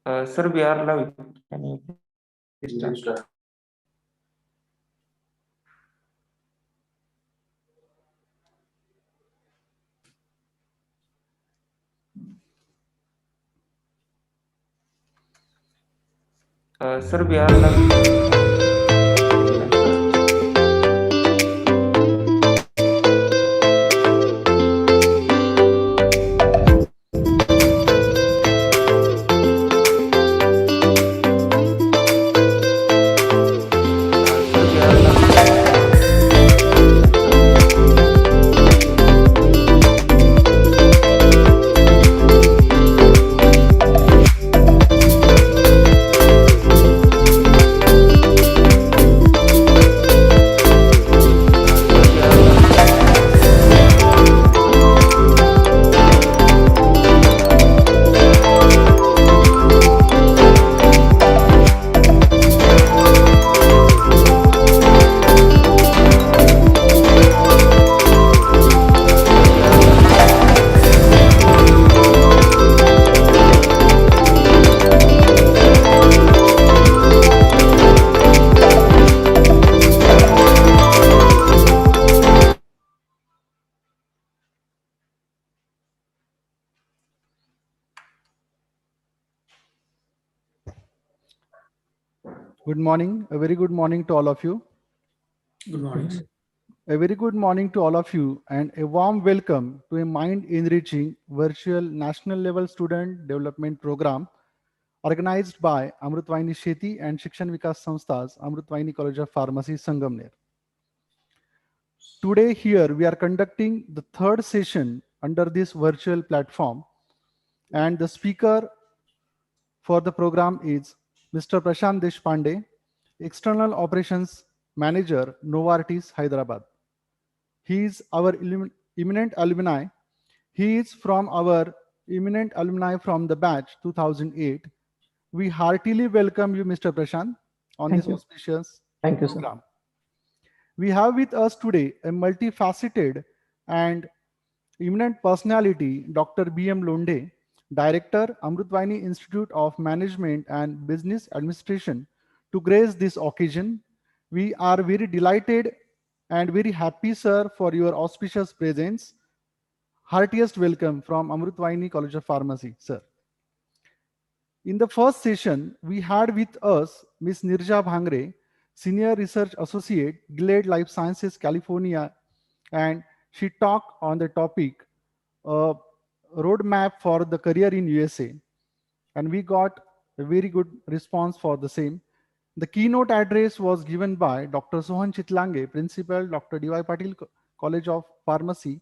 Sir, we are live. Can you please start? Sir, we are live. Good morning. A very good morning to all of you. Good morning. A very good morning to all of you and a warm welcome to a mind-enriching virtual national level student development program organized by Amrutvaini Sheti and Shikshan Vikas Samstha's Amrutvaini College of Pharmacy, Sangamner. Today here we are conducting the third session under this virtual platform, and the speaker for the program is Mr. Prashant Deshpande, External Operations Manager, Novartis, Hyderabad. He is our eminent alumni. He is from our eminent alumni from the batch 2008. We heartily welcome you, Mr. Prashant, on this auspicious program. We have with us today a multifaceted and eminent personality, Dr. B.M. Londe, Director, Amrutvaini Institute of Management and Business Administration, to grace this occasion. We are very delighted and very happy, sir, for your auspicious presence. Heartiest welcome from Amrutvaini College of Pharmacy, sir. In the first session, we had with us Ms. Nirja Bhangre, Senior Research Associate, Gilead Life Sciences, California, and she talked on the topic roadmap for the career in USA, and we got a very good response for the same. The keynote address was given by Dr. Sohan Chitlange, Principal, Dr. D.Y. Patil College of Pharmacy,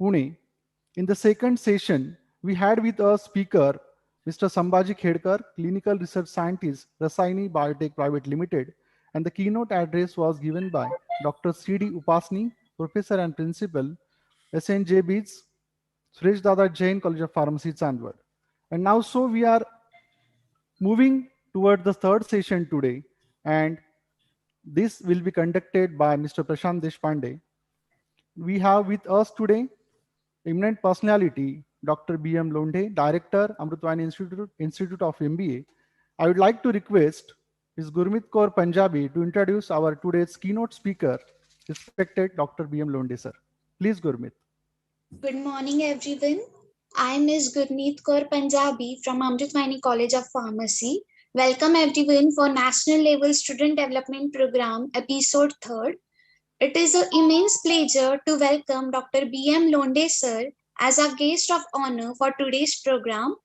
Pune. In the second session, we had with us speaker Mr. Sambhaji Khedkar, Clinical Research Scientist, Rasaini Biotech Private Limited, and the keynote address was given by Dr. C.D. Upasni, Professor and Principal, SNJBs, Suresh Dada Jain College of Pharmacy, Chandwad. And now, so we are moving toward the third session today, and this will be conducted by Mr. Prashant Deshpande. We have with us today eminent personality, Dr. B.M. Londe, Director, Amrutvaini Institute of MBA. I would like to request Ms. Gurmeet Kaur Punjabi to introduce our today's keynote speaker, respected Dr. B.M. Londe, sir. Please, Gurmeet. Good morning, everyone. I am Ms. Gurmeet Kaur Punjabi from Amrutvaini College of Pharmacy. Welcome everyone for National Level Student Development Program, Episode 3. It is an immense pleasure to welcome Dr. B.M. Londe sir as our guest of honor for today's program.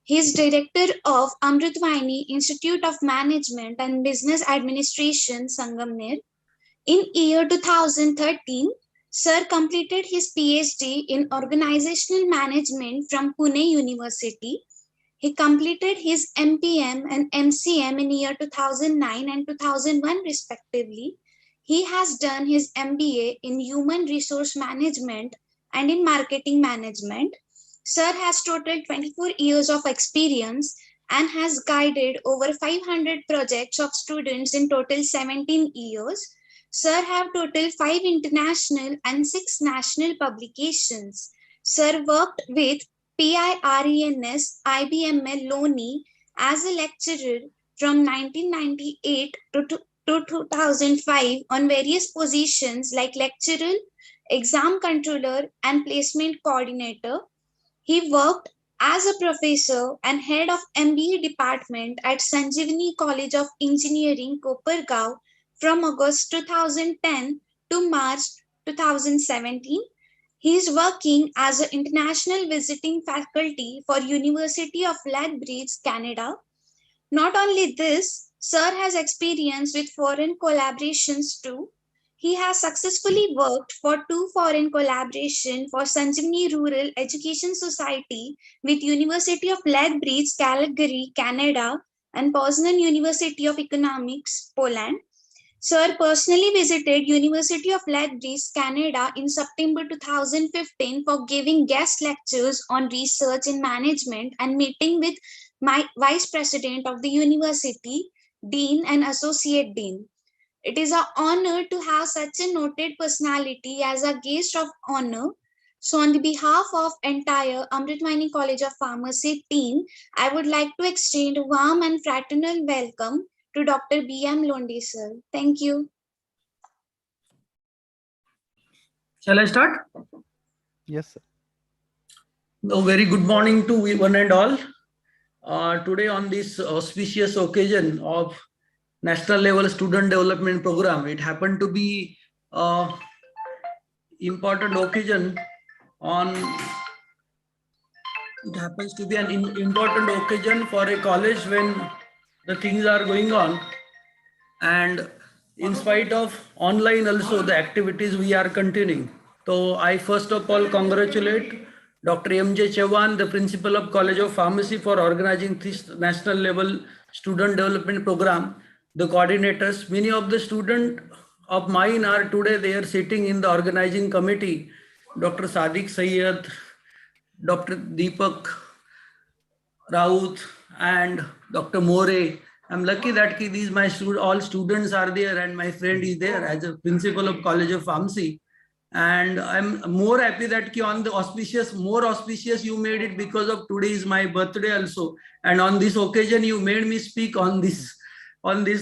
He is Director of Amrutvaini Institute of Management and Business Administration, Sangamner. In year 2013, Sir completed his PhD in Organizational Management from Pune University. He completed his MPM and MCM in year 2009 and 2001 respectively. He has done his MBA in Human Resource Management and in Marketing Management. Sir has total 24 years of experience and has guided over 500 projects of students in total 17 years. Sir have total 5 international and 6 national publications. Sir worked with PIRENS, IBML, Loni, as a lecturer from 1998 to 2005 on various positions like lecturer, exam controller, and placement coordinator. He worked as a professor and head of MBA department at Sanjeevani College of Engineering, Kopargaon from August 2010 to March 2017. He is working as an international visiting faculty for University of Laboratories, Canada. Not only this, Sir has experience with foreign collaborations too. He has successfully worked for 2 foreign collaborations for Sanjeevani Rural Education Society with University of Lethbridge, Calgary, Canada, and Poznan University of Economics, Poland. Sir personally visited University of Lethbridge, Canada in September 2015 for giving guest lectures on research in management and meeting with my Vice President of the University, Dean and Associate Dean. It is an honor to have such a noted personality as a guest of honor. So on the behalf of entire Amritwani College of Pharmacy team, I would like to extend a warm and fraternal welcome to Dr. B.M. Londe, sir. Thank you. Shall I start? Yes, sir. No, very good morning to one and all. Today on this auspicious occasion of National Level Student Development Program, it happened to be important occasion on. It happens to be an important occasion for a college when the things are going on, and in spite of online also the activities we are continuing. So I first of all congratulate Dr. M.J. Chauhan, the principal of College of Pharmacy, for organizing this national level student development program. The coordinators, many of the students of mine are today, they are sitting in the organizing committee. Dr. Sadiq Sayyed, Dr. Deepak Raut and Dr. More. I'm lucky that these my all students are there and my friend is there as a principal of College of Pharmacy. And I'm more happy that on the more auspicious you made it because of today is my birthday also. And on this occasion, you made me speak on this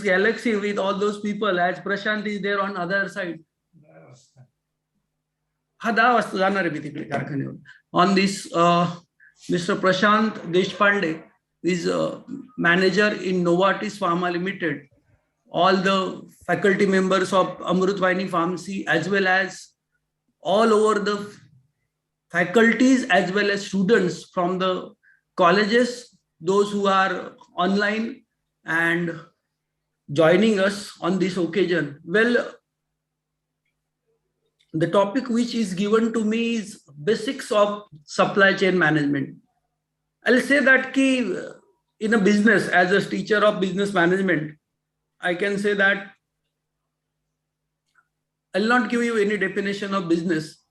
galaxy with all those people, as Prashant is there on other side. On this, Mr. Prashant Deshpande is a manager in Novartis Pharma Limited. All the faculty members of Amritwani Pharmacy, as well as all over the faculties, as well as students from the colleges, those who are online and joining us on this occasion. Well, the topic which is given to me is basics of supply chain management. I'll say that in a business, as a teacher of business management, I can say that I'll not give you any definition of business,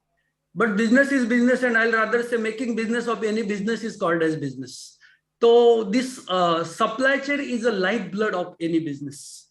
but business is business, and I'll rather say making business of any business is called as business. So this supply chain is a lifeblood of any business.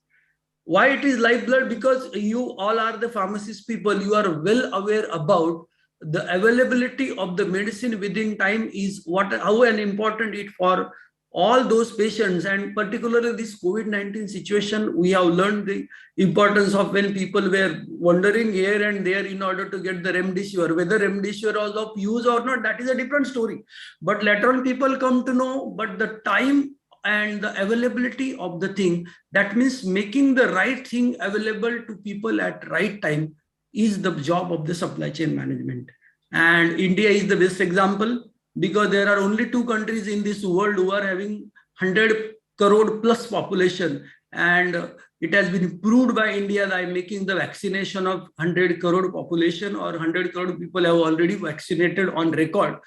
Why it is lifeblood? Because you all are the pharmacist people, you are well aware about the availability of the medicine within time is how important it for all those patients, and particularly this COVID-19 situation, we have learned the importance of when people were wandering here and there in order to get the remdesivir. Whether remdesivir was of use or not, that is a different story. But later on people come to know, but the time and the availability of the thing, that means making the right thing available to people at right time is the job of the supply chain management. And India is the best example, because there are only 2 countries in this world who are having 100 crore plus population, and it has been proved by India by making the vaccination of 100 crore population, or 100 crore people have already vaccinated on record.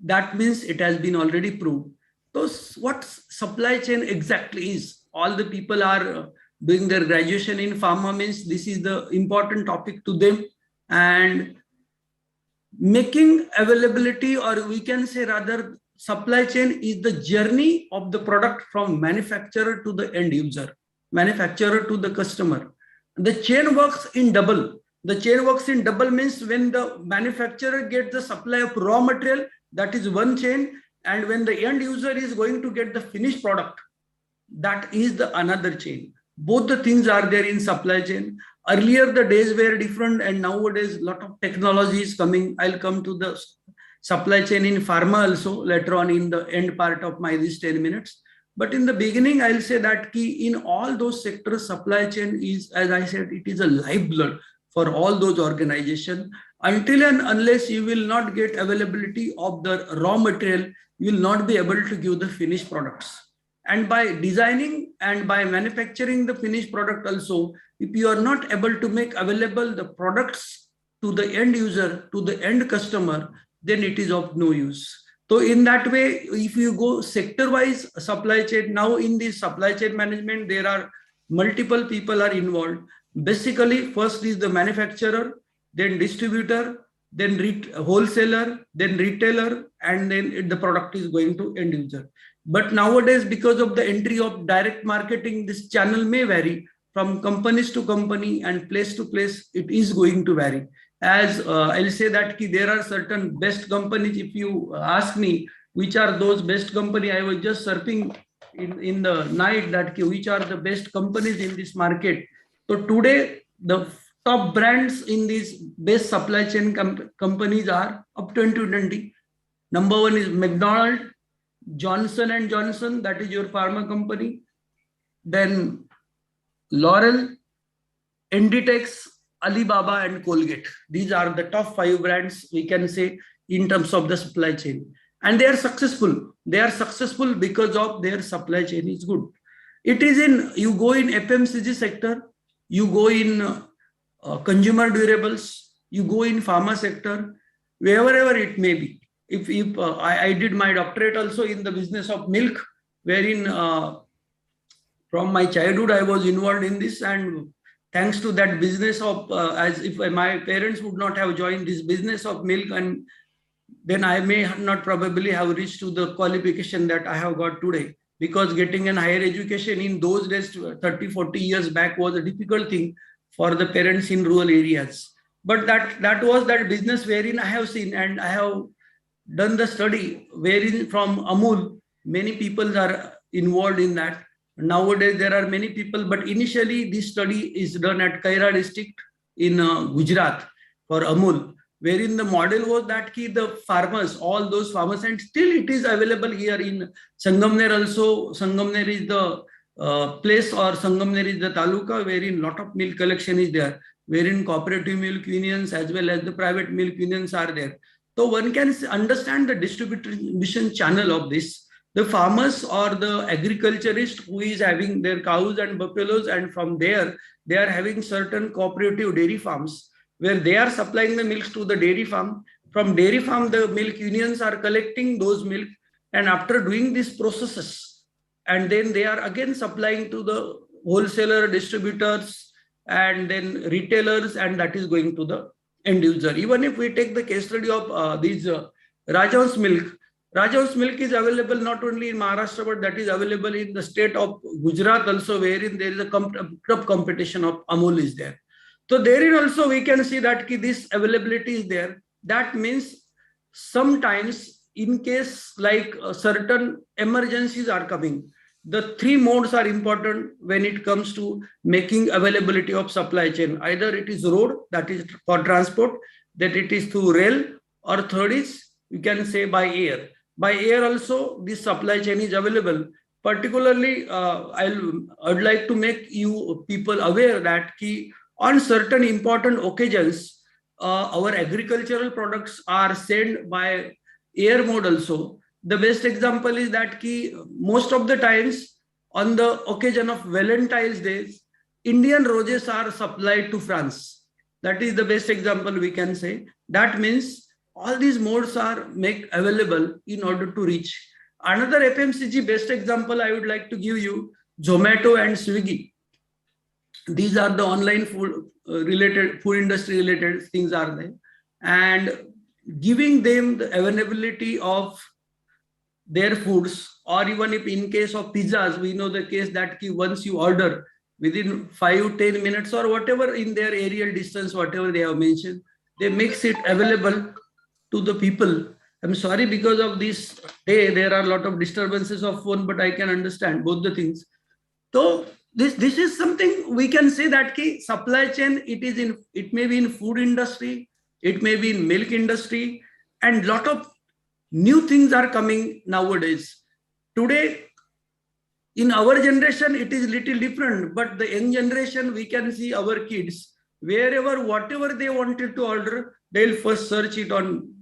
That means it has been already proved. So what supply chain exactly is? All the people are doing their graduation in pharma, means this is the important topic to them. And making availability, or we can say rather, supply chain is the journey of the product from manufacturer to the end user, manufacturer to the customer. The chain works in double. The chain works in double means when the manufacturer gets the supply of raw material, that is one chain, and when the end user is going to get the finished product, that is the another chain. Both the things are there in supply chain. Earlier, the days were different, and nowadays, a lot of technology is coming. I'll come to the supply chain in pharma also later on in the end part of my this 10 minutes. But in the beginning, I'll say that key in all those sectors, supply chain is, as I said, it is a lifeblood for all those organizations. Until and unless you will not get availability of the raw material, you will not be able to give the finished products. And by designing and by manufacturing the finished product also, if you are not able to make available the products to the end user, to the end customer, then it is of no use. So in that way, if you go sector-wise supply chain, now in this supply chain management, there are multiple people are involved. Basically, first is the manufacturer, then distributor, then wholesaler, then retailer, and then the product is going to end user. But nowadays, because of the entry of direct marketing, this channel may vary from companies to company and place to place. It is going to vary. As I'll say that there are certain best companies. If you ask me which are those best company, I was just surfing in the night that which are the best companies in this market. So today, the top brands in these best supply chain companies are up to 2020. Number one is McDonald's, Johnson & Johnson, that is your pharma company. Then L'Oreal, Inditex, Alibaba and Colgate. These are the top 5 brands we can say in terms of the supply chain. And they are successful. They are successful because of their supply chain is good. It is in, you go in FMCG sector, you go in consumer durables, you go in pharma sector, wherever it may be. If I did my doctorate also in the business of milk, wherein from my childhood I was involved in this, and thanks to that business of, as if my parents would not have joined this business of milk, and then I may not probably have reached to the qualification that I have got today, because getting an higher education in those days, 30, 40 years back, was a difficult thing for the parents in rural areas. But that was that business wherein I have seen, and I have done the study wherein from Amul, many people are involved in that. Nowadays, there are many people, but initially this study is done at Kaira district in Gujarat for Amul, wherein the model was that the farmers, all those farmers, and still it is available here in Sangamner also. Sangamner is the place, or Sangamner is the taluka, wherein lot of milk collection is there, wherein cooperative milk unions as well as the private milk unions are there. So one can understand the distribution channel of this. The farmers or the agriculturist who is having their cows and buffaloes, and from there they are having certain cooperative dairy farms where they are supplying the milk to the dairy farm. From dairy farm, the milk unions are collecting those milk, and after doing these processes, and then they are again supplying to the wholesaler, distributors, and then retailers, and that is going to the end user. Even if we take the case study of these Rajahans milk, Rajahans milk is available not only in Maharashtra, but that is available in the state of Gujarat also, wherein there is a competition of Amul is there. So therein also we can see that this availability is there. That means sometimes in case like certain emergencies are coming, the 3 modes are important when it comes to making availability of supply chain. Either it is road, that is for transport, that it is through rail, or third is, you can say, by air. By air also, this supply chain is available. Particularly, I'd like to make you people aware that on certain important occasions, our agricultural products are sent by air mode also. The best example is that most of the times on the occasion of Valentine's Day, Indian roses are supplied to France. That is the best example we can say. That means all these modes are made available in order to reach. Another FMCG best example I would like to give you, Zomato and Swiggy. These are the online food industry related things are there, and giving them the availability of their foods, or even if in case of pizzas, we know the case that once you order, within 5-10 minutes or whatever in their aerial distance, whatever they have mentioned, they makes it available to the people. I'm sorry, because of this day, there are a lot of disturbances of phone, but I can understand both the things. So this is something we can say that ki supply chain, it may be in food industry, it may be in milk industry, and lot of new things are coming nowadays. Today, in our generation, it is little different, but the young generation, we can see our kids, wherever, whatever they wanted to order, they'll first search it on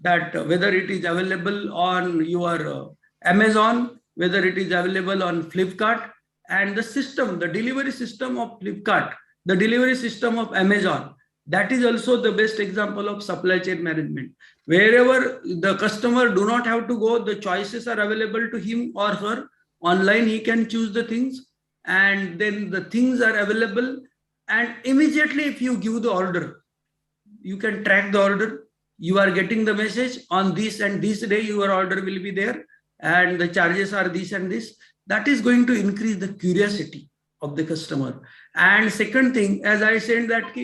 that, whether it is available on your Amazon, whether it is available on Flipkart, and the system, the delivery system of Flipkart, the delivery system of Amazon, that is also the best example of supply chain management. Wherever the customer do not have to go, the choices are available to him or her. Online, he can choose the things, and then the things are available. And immediately, if you give the order, you can track the order. You are getting the message on this and this day, your order will be there, and the charges are this and this. That is going to increase the curiosity of the customer. And second thing, as I said, that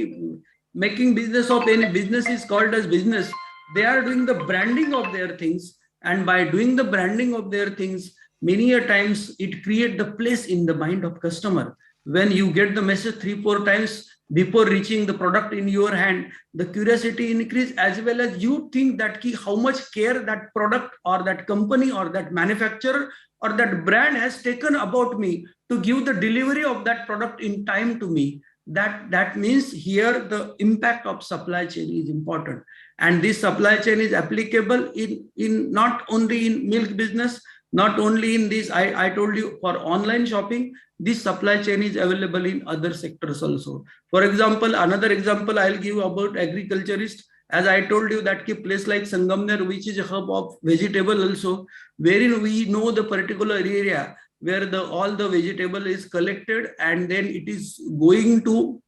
making business of any business is called as business. They are doing the branding of their things, and by doing the branding of their things, many a times it creates the place in the mind of customer. When you get the message 3-4 times before reaching the product in your hand, the curiosity increase, as well as you think that how much care that product or that company or that manufacturer or that brand has taken about me to give the delivery of that product in time to me. That means here the impact of supply chain is important. And this supply chain is applicable in not only in milk business, not only in this, I told you, for online shopping, this supply chain is available in other sectors also. For example, another example I'll give about agriculturist. As I told you, that place like Sangamner, which is a hub of vegetable also, wherein we know the particular area where all the vegetable is collected, and then it is going to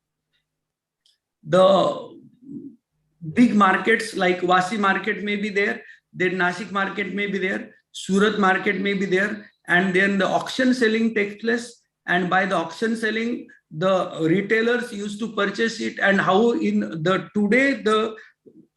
the big markets like Vasi market may be there, then Nashik market may be there, Surat market may be there, and then the auction selling takes place. And by the auction selling, the retailers used to purchase it, and how in the today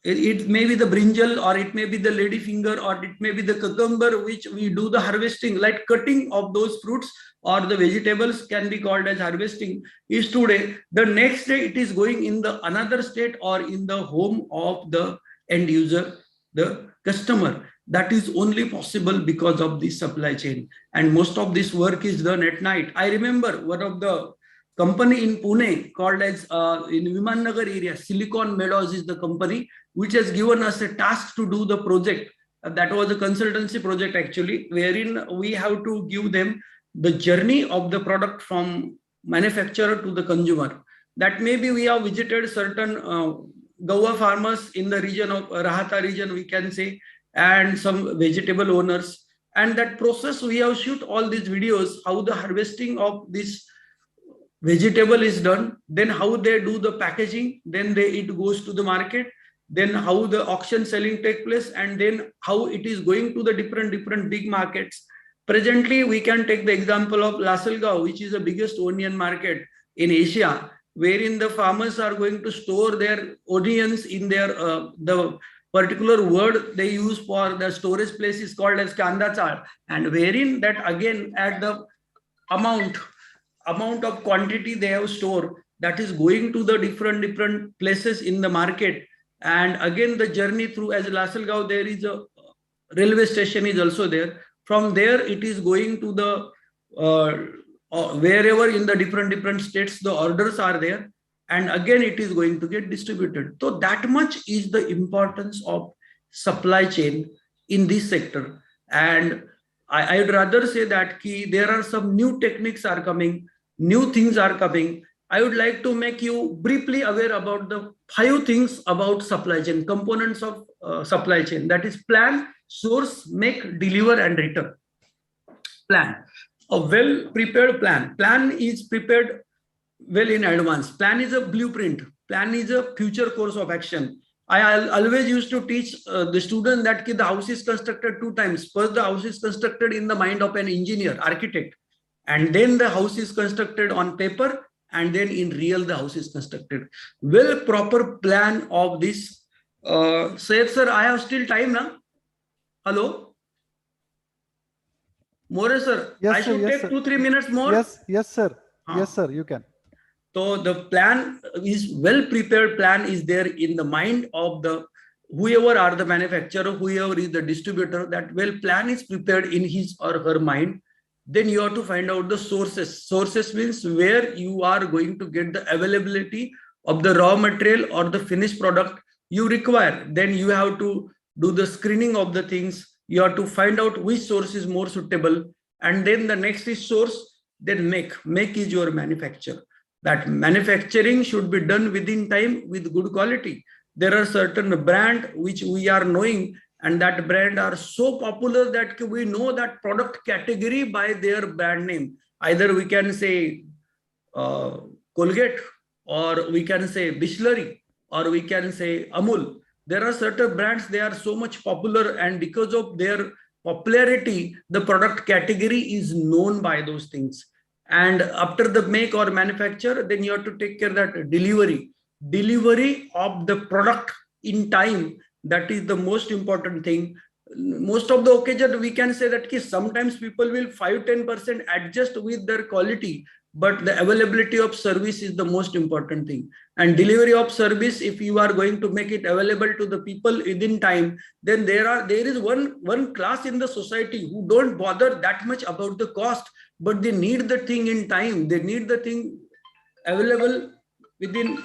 it may be the brinjal, or it may be the lady finger, or it may be the cucumber, which we do the harvesting, like cutting of those fruits or the vegetables can be called as harvesting, is today. The next day it is going in the another state or in the home of the end user, the customer. That is only possible because of this supply chain. And most of this work is done at night. I remember one of the company in Pune called as in Vimannagar area, Silicon Meadows is the company, which has given us a task to do the project. That was a consultancy project actually, wherein we have to give them the journey of the product from manufacturer to the consumer. That maybe we have visited certain Gawa farmers in the region of Rahata region, we can say, and some vegetable owners. And that process, we have shoot all these videos, how the harvesting of this vegetable is done, then how they do the packaging, then it goes to the market, then how the auction selling take place, and then how it is going to the different big markets. Presently, we can take the example of Lasalgaon, which is the biggest onion market in Asia, wherein the farmers are going to store their onions in their the particular word they use for the storage place is called as kanda chal, and wherein that again at the amount of quantity they have stored, that is going to the different places in the market. And again the journey through, as Lasalgaon, there is a railway station is also there. From there it is going to the wherever in the different states the orders are there, and again it is going to get distributed. So that much is the importance of supply chain in this sector. And I would rather say that there are some new techniques are coming, new things are coming. I would like to make you briefly aware about the 5 things about supply chain, components of supply chain. That is plan, source, make, deliver, and return. Plan. A well-prepared plan. Plan is prepared well in advance. Plan is a blueprint. Plan is a future course of action. I always used to teach the student that the house is constructed 2 times. First, the house is constructed in the mind of an engineer, architect, and then the house is constructed on paper, and then in real the house is constructed. Well, proper plan of this. Said, sir, I have still time now. Hello? More, sir. Yes, I sir. should Yes, take sir. 2-3 minutes more. Yes, sir. Ah. Yes, sir. You can. So the plan is well prepared plan is there in the mind of the whoever are the manufacturer, whoever is the distributor, that well plan is prepared in his or her mind. Then you have to find out the sources. Sources means where you are going to get the availability of the raw material or the finished product you require. Then you have to do the screening of the things. You have to find out which source is more suitable. And then the next is source, then make. Make is your manufacture. That manufacturing should be done within time with good quality. There are certain brand which we are knowing, and that brand are so popular that we know that product category by their brand name. Either we can say Colgate, or we can say Bisleri, or we can say Amul. There are certain brands, they are so much popular, and because of their popularity, the product category is known by those things. And after the make or manufacture, then you have to take care that delivery of the product in time. That is the most important thing. Most of the occasion we can say that sometimes people will 5-10% adjust with their quality, but the availability of service is the most important thing. And delivery of service, if you are going to make it available to the people within time, then there is one class in the society who don't bother that much about the cost, but they need the thing in time. They need the thing available within.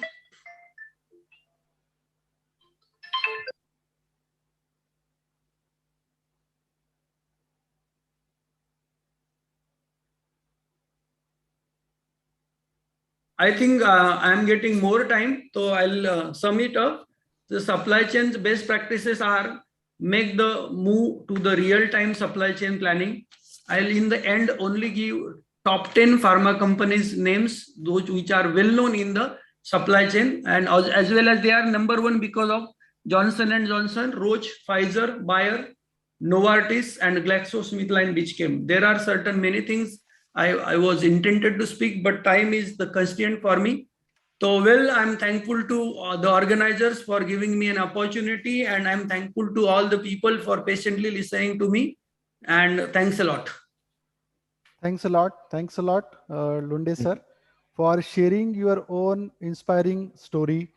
I think I'm getting more time, so I'll sum it up. The supply chain's best practices are make the move to the real-time supply chain planning. I'll in the end only give top 10 pharma companies names, those which are well known in the supply chain, and as well as they are number one because of Johnson and Johnson, Roche, Pfizer, Bayer, Novartis, and GlaxoSmithKline, which came. There are certain many things I was intended to speak, but time is the constraint for me. So, well, I'm thankful to the organizers for giving me an opportunity, and I'm thankful to all the people for patiently listening to me. And thanks a lot. Thanks a lot. Thanks a lot, Lunde sir, for sharing your own inspiring story,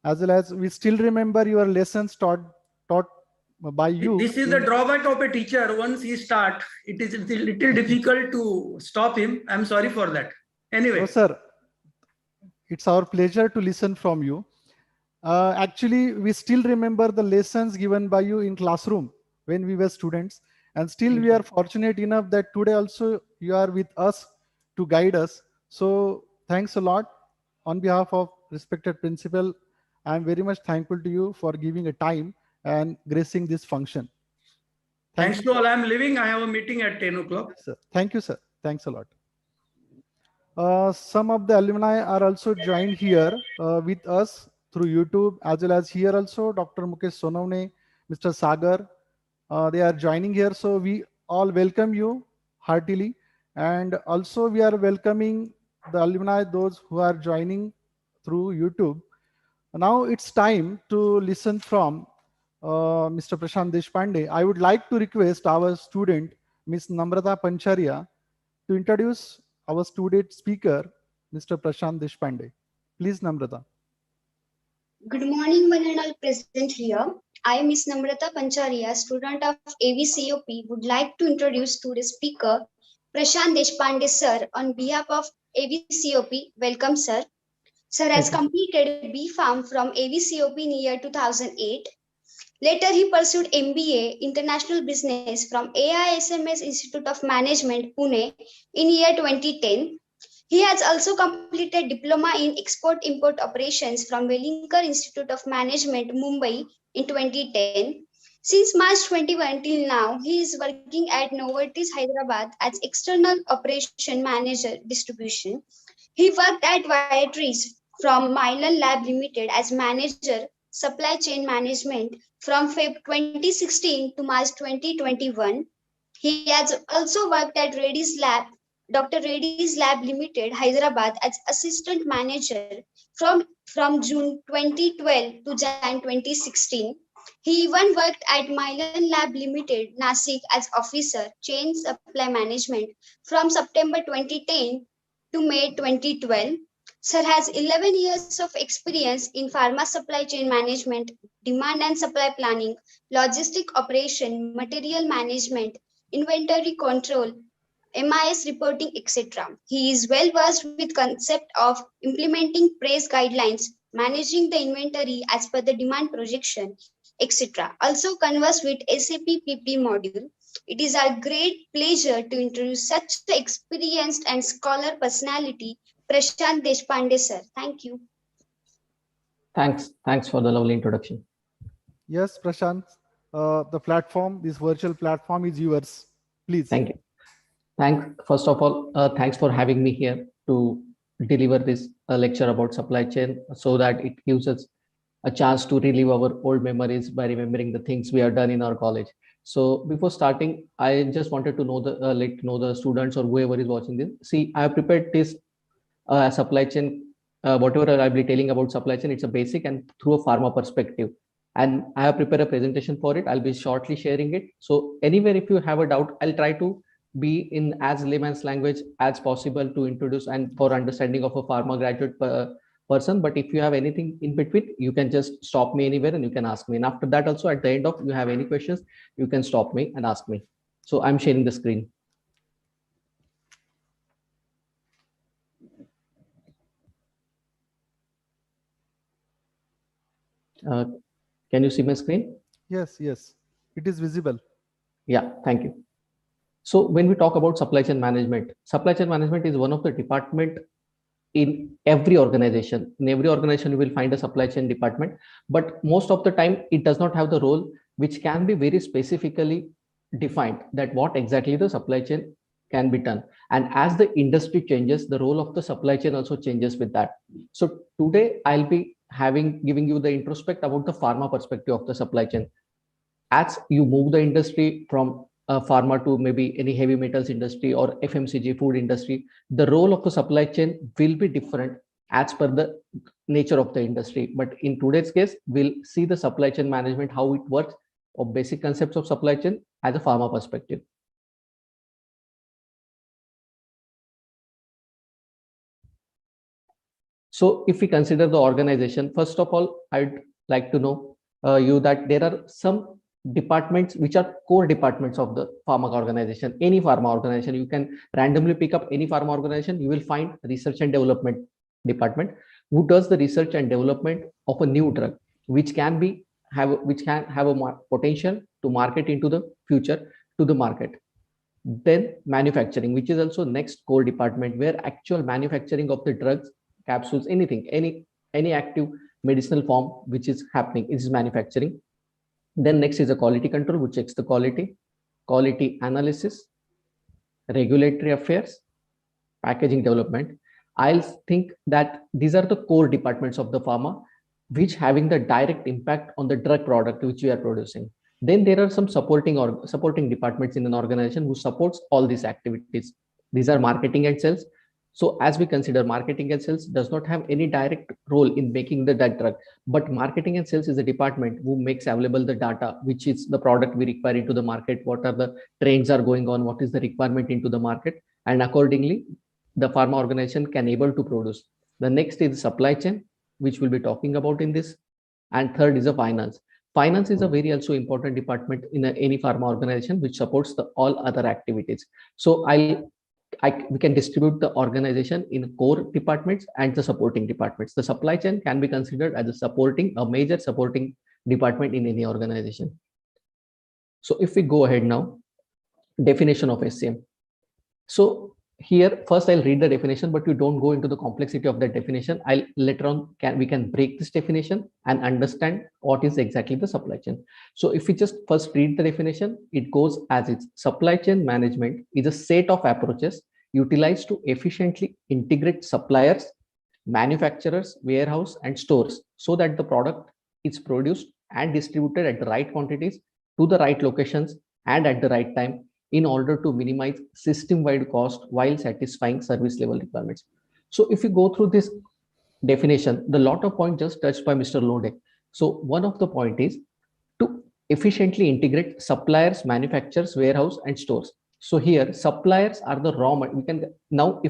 as well as we still remember your lessons taught by you. This is the drawback of a teacher. Once he starts, it is a little difficult to stop him. I'm sorry for that. Anyway. No, sir. It's our pleasure to listen from you. Actually, we still remember the lessons given by you in classroom when we were students. And still we are fortunate enough that today also you are with us to guide us. So thanks a lot. On behalf of respected principal, I'm very much thankful to you for giving a time and gracing this function. Thanks to all. I'm leaving. I have a meeting at 10 o'clock. Yes, sir. Thank you, sir. Thanks a lot. Some of the alumni are also joined here with us through YouTube, as well as here also Dr. Mukesh Sonavne, Mr. Sagar, they are joining here. So we all welcome you heartily. And also we are welcoming the alumni, those who are joining through YouTube. Now it's time to listen from Mr. Prashant Deshpande. I would like to request our student, Ms. Namrata Pancharia, to introduce our student speaker, Mr. Prashant Deshpande. Please, Namrata. Good morning, one and all present here. I, Ms. Namrata Pancharia, student of AVCOP, would like to introduce today's speaker, Prashant Deshpande, sir, on behalf of AVCOP. Welcome, sir. Sir has completed B.Pharm from AVCOP in year 2008. Later, he pursued MBA International Business from AISMS Institute of Management, Pune, in year 2010. He has also completed Diploma in Export-Import Operations from Wellingker Institute of Management, Mumbai, in 2010. Since March 21 till now, he is working at Novartis, Hyderabad as External Operation Manager Distribution. He worked at Viatris from Mylan Lab Limited as Manager Supply Chain Management from Feb 2016 to March 2021. He has also worked at Reddy's Lab, Dr. Reddy's Lab Limited, Hyderabad as Assistant Manager from June 2012 to Jan 2016. He even worked at Mylan Lab Limited, Nashik as officer, chain supply management from September 2010 to May 2012. Sir has 11 years of experience in pharma supply chain management, demand and supply planning, logistic operation, material management, inventory control, MIS reporting, etc. He is well versed with concept of implementing price guidelines, managing the inventory as per the demand projection, etc. Also converse with SAP PP module. It is our great pleasure to introduce such an experienced and scholar personality, Prashant Deshpande sir. Thank you. Thanks for the lovely introduction. Yes, Prashant, the platform, this virtual platform is yours. Please. Thank you. First of all, thanks for having me here to deliver this lecture about supply chain, so that it gives us a chance to relive our old memories by remembering the things we have done in our college. So before starting, I just wanted to know the students or whoever is watching this. See, I have prepared this supply chain. Whatever I'll be telling about supply chain, it's a basic and through a pharma perspective. And I have prepared a presentation for it. I'll be shortly sharing it. So anywhere, if you have a doubt, I'll try to be in as layman's language as possible to introduce and for understanding of a pharma graduate person. But if you have anything in between, you can just stop me anywhere and you can ask me. And after that also, at the end of, you have any questions, you can stop me and ask me. So I'm sharing the screen. Can you see my screen? Yes, yes, it is visible. Yeah, thank you. So when we talk about supply chain management is one of the department in every organization. In every organization, you will find a supply chain department, but most of the time it does not have the role which can be very specifically defined, that what exactly the supply chain can be done. And as the industry changes, the role of the supply chain also changes with that. So today I'll be giving you the introspect about the pharma perspective of the supply chain. As you move the industry from pharma to maybe any heavy metals industry or FMCG food industry, the role of the supply chain will be different as per the nature of the industry. But in today's case, we'll see the supply chain management, how it works, or basic concepts of supply chain as a pharma perspective. So if we consider the organization, first of all, I'd like to know you that there are some departments which are core departments of the pharma organization. Any pharma organization, you can randomly pick up any pharma organization, you will find research and development department who does the research and development of a new drug which can have a potential to market into the future to the market. Then manufacturing, which is also next core department, where actual manufacturing of the drugs, capsules, anything, any active medicinal form which is happening is manufacturing. Then next is a quality control, which checks the quality analysis, regulatory affairs, packaging development. I'll think that these are the core departments of the pharma, which having the direct impact on the drug product which we are producing. Then there are some supporting departments in an organization who supports all these activities. These are marketing and sales. So as we consider, marketing and sales does not have any direct role in making that drug, but marketing and sales is a department who makes available the data, which is the product we require into the market, what are the trends are going on, what is the requirement into the market, and accordingly, the pharma organization can able to produce. The next is supply chain, which we'll be talking about in this. And third is a finance. Finance is a very also important department in any pharma organization, which supports all other activities. So we can distribute the organization in core departments and the supporting departments. The supply chain can be considered as a major supporting department in any organization. So if we go ahead now, definition of SCM. So here, first I'll read the definition, but you don't go into the complexity of that definition. I'll later on, we can break this definition and understand what is exactly the supply chain. So if we just first read the definition, it goes as it's: supply chain management is a set of approaches utilized to efficiently integrate suppliers, manufacturers, warehouse, and stores so that the product is produced and distributed at the right quantities to the right locations and at the right time, in order to minimize system-wide cost while satisfying service level requirements. So if you go through this definition, the lot of points just touched by Mr. Lode. So one of the point is efficiently integrate suppliers, manufacturers, warehouse, and stores. So here, suppliers are the raw material. We can now,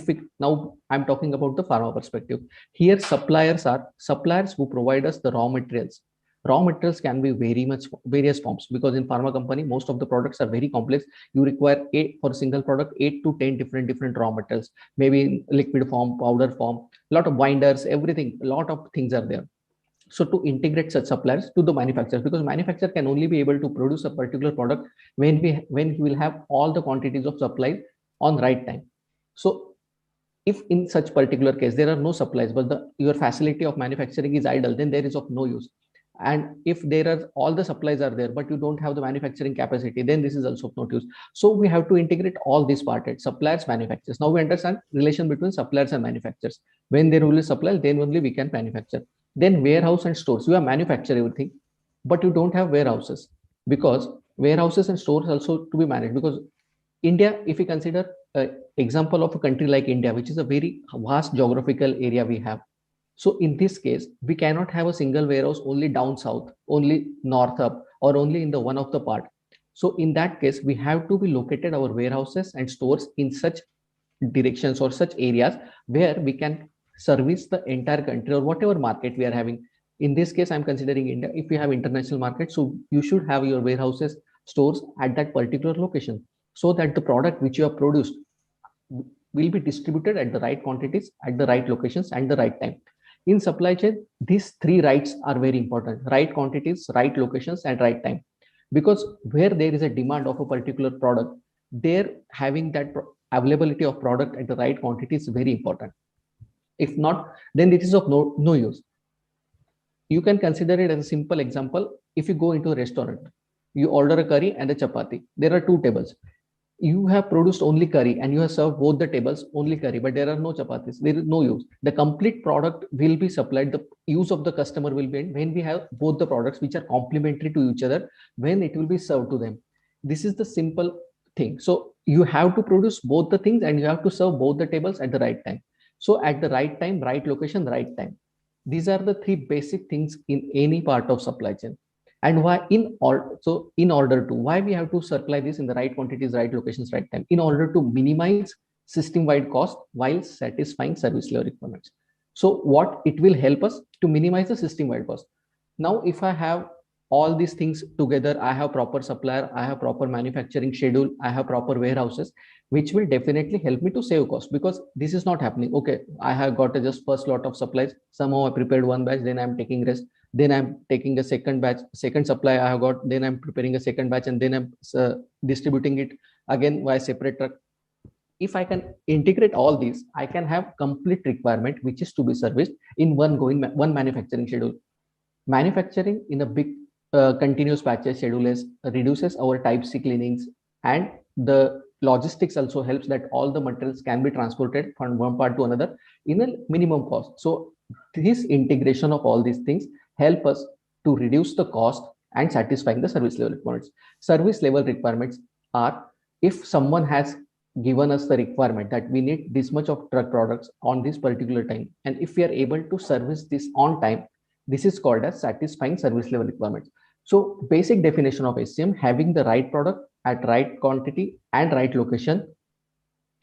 now I'm talking about the pharma perspective. Here, suppliers are suppliers who provide us the raw materials. Raw materials can be various forms, because in pharma company, most of the products are very complex. You require for a single product 8 to 10 different raw materials, maybe in liquid form, powder form, a lot of binders, everything, a lot of things are there. So to integrate such suppliers to the manufacturers, because manufacturer can only be able to produce a particular product when he will have all the quantities of supply on right time. So if in such particular case there are no supplies, but your facility of manufacturing is idle, then there is of no use. And if there are all the supplies are there, but you don't have the manufacturing capacity, then this is also of no use. So we have to integrate all these parts: suppliers, manufacturers. Now we understand relation between suppliers and manufacturers. When there will be supply, then only we can manufacture. Then warehouse and stores. You have manufacture everything, but you don't have warehouses, because warehouses and stores also to be managed. Because India, if we consider example of a country like India, which is a very vast geographical area we have. So in this case, we cannot have a single warehouse only down south, only north up, or only in the one of the part. So in that case, we have to be located our warehouses and stores in such directions or such areas where we can service the entire country or whatever market we are having. In this case, I'm considering India. If you have international market, so you should have your warehouses, stores at that particular location, so that the product which you have produced will be distributed at the right quantities, at the right locations, and the right time. In supply chain, these three rights are very important: right quantities, right locations, and right time. Because where there is a demand of a particular product, there having that availability of product at the right quantity is very important. If not, then it is of no use. You can consider it as a simple example. If you go into a restaurant, you order a curry and a chapati. There are two tables. You have produced only curry and you have served both the tables only curry, but there are no chapatis. There is no use. The complete product will be supplied. The use of the customer will be when we have both the products which are complementary to each other, when it will be served to them. This is the simple thing. So you have to produce both the things and you have to serve both the tables at the right time. So at the right time, right location, right time. These are the three basic things in any part of supply chain. And why in order to why we have to supply this in the right quantities, right locations, right time, in order to minimize system wide cost while satisfying service level requirements. So what it will help us to minimize the system wide cost. Now if I have all these things together, I have proper supplier, I have proper manufacturing schedule, I have proper warehouses, which will definitely help me to save cost. Because this is not happening. Okay, I have got just first lot of supplies, somehow I prepared one batch, then I'm taking rest, then I'm taking a second batch, second supply I have got, then I'm preparing a second batch, and then I'm distributing it again via separate truck. If I can integrate all these, I can have complete requirement which is to be serviced in one manufacturing schedule. Manufacturing in a big continuous batches schedule reduces our type C cleanings, and the logistics also helps that all the materials can be transported from one part to another in a minimum cost. So this integration of all these things help us to reduce the cost and satisfying the service level requirements. Service level requirements are, if someone has given us the requirement that we need this much of drug products on this particular time, and if we are able to service this on time, this is called as satisfying service level requirements. So basic definition of SCM: having the right product at right quantity and right location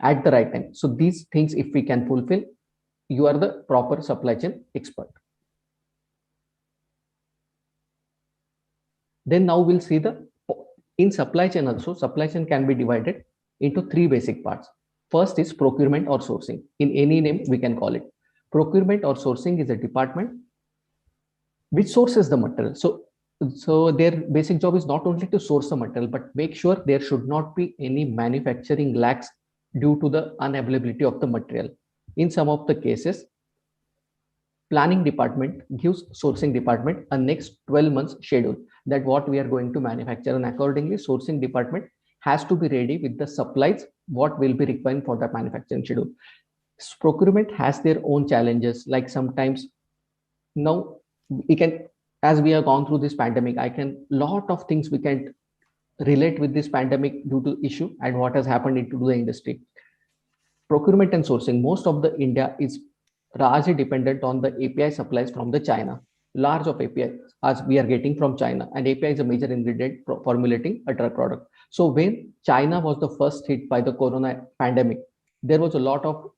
at the right time. So these things, if we can fulfill, you are the proper supply chain expert. Then now we'll see in supply chain also, supply chain can be divided into three basic parts. First is procurement or sourcing. In any name we can call it. Procurement or sourcing is a department which sources the material. So their basic job is not only to source the material, but make sure there should not be any manufacturing lacks due to the unavailability of the material. In some of the cases, planning department gives sourcing department a next 12 months schedule that what we are going to manufacture, and accordingly sourcing department has to be ready with the supplies what will be required for that manufacturing schedule. Procurement has their own challenges, like sometimes now we can, as we have gone through this pandemic, lot of things we can relate with this pandemic due to issue and what has happened into the industry. Procurement and sourcing, most of the India is largely dependent on the API supplies from the China. large of API as we are getting from China, and API is a major ingredient formulating a drug product. So when China was the first hit by the corona pandemic, there was a lot of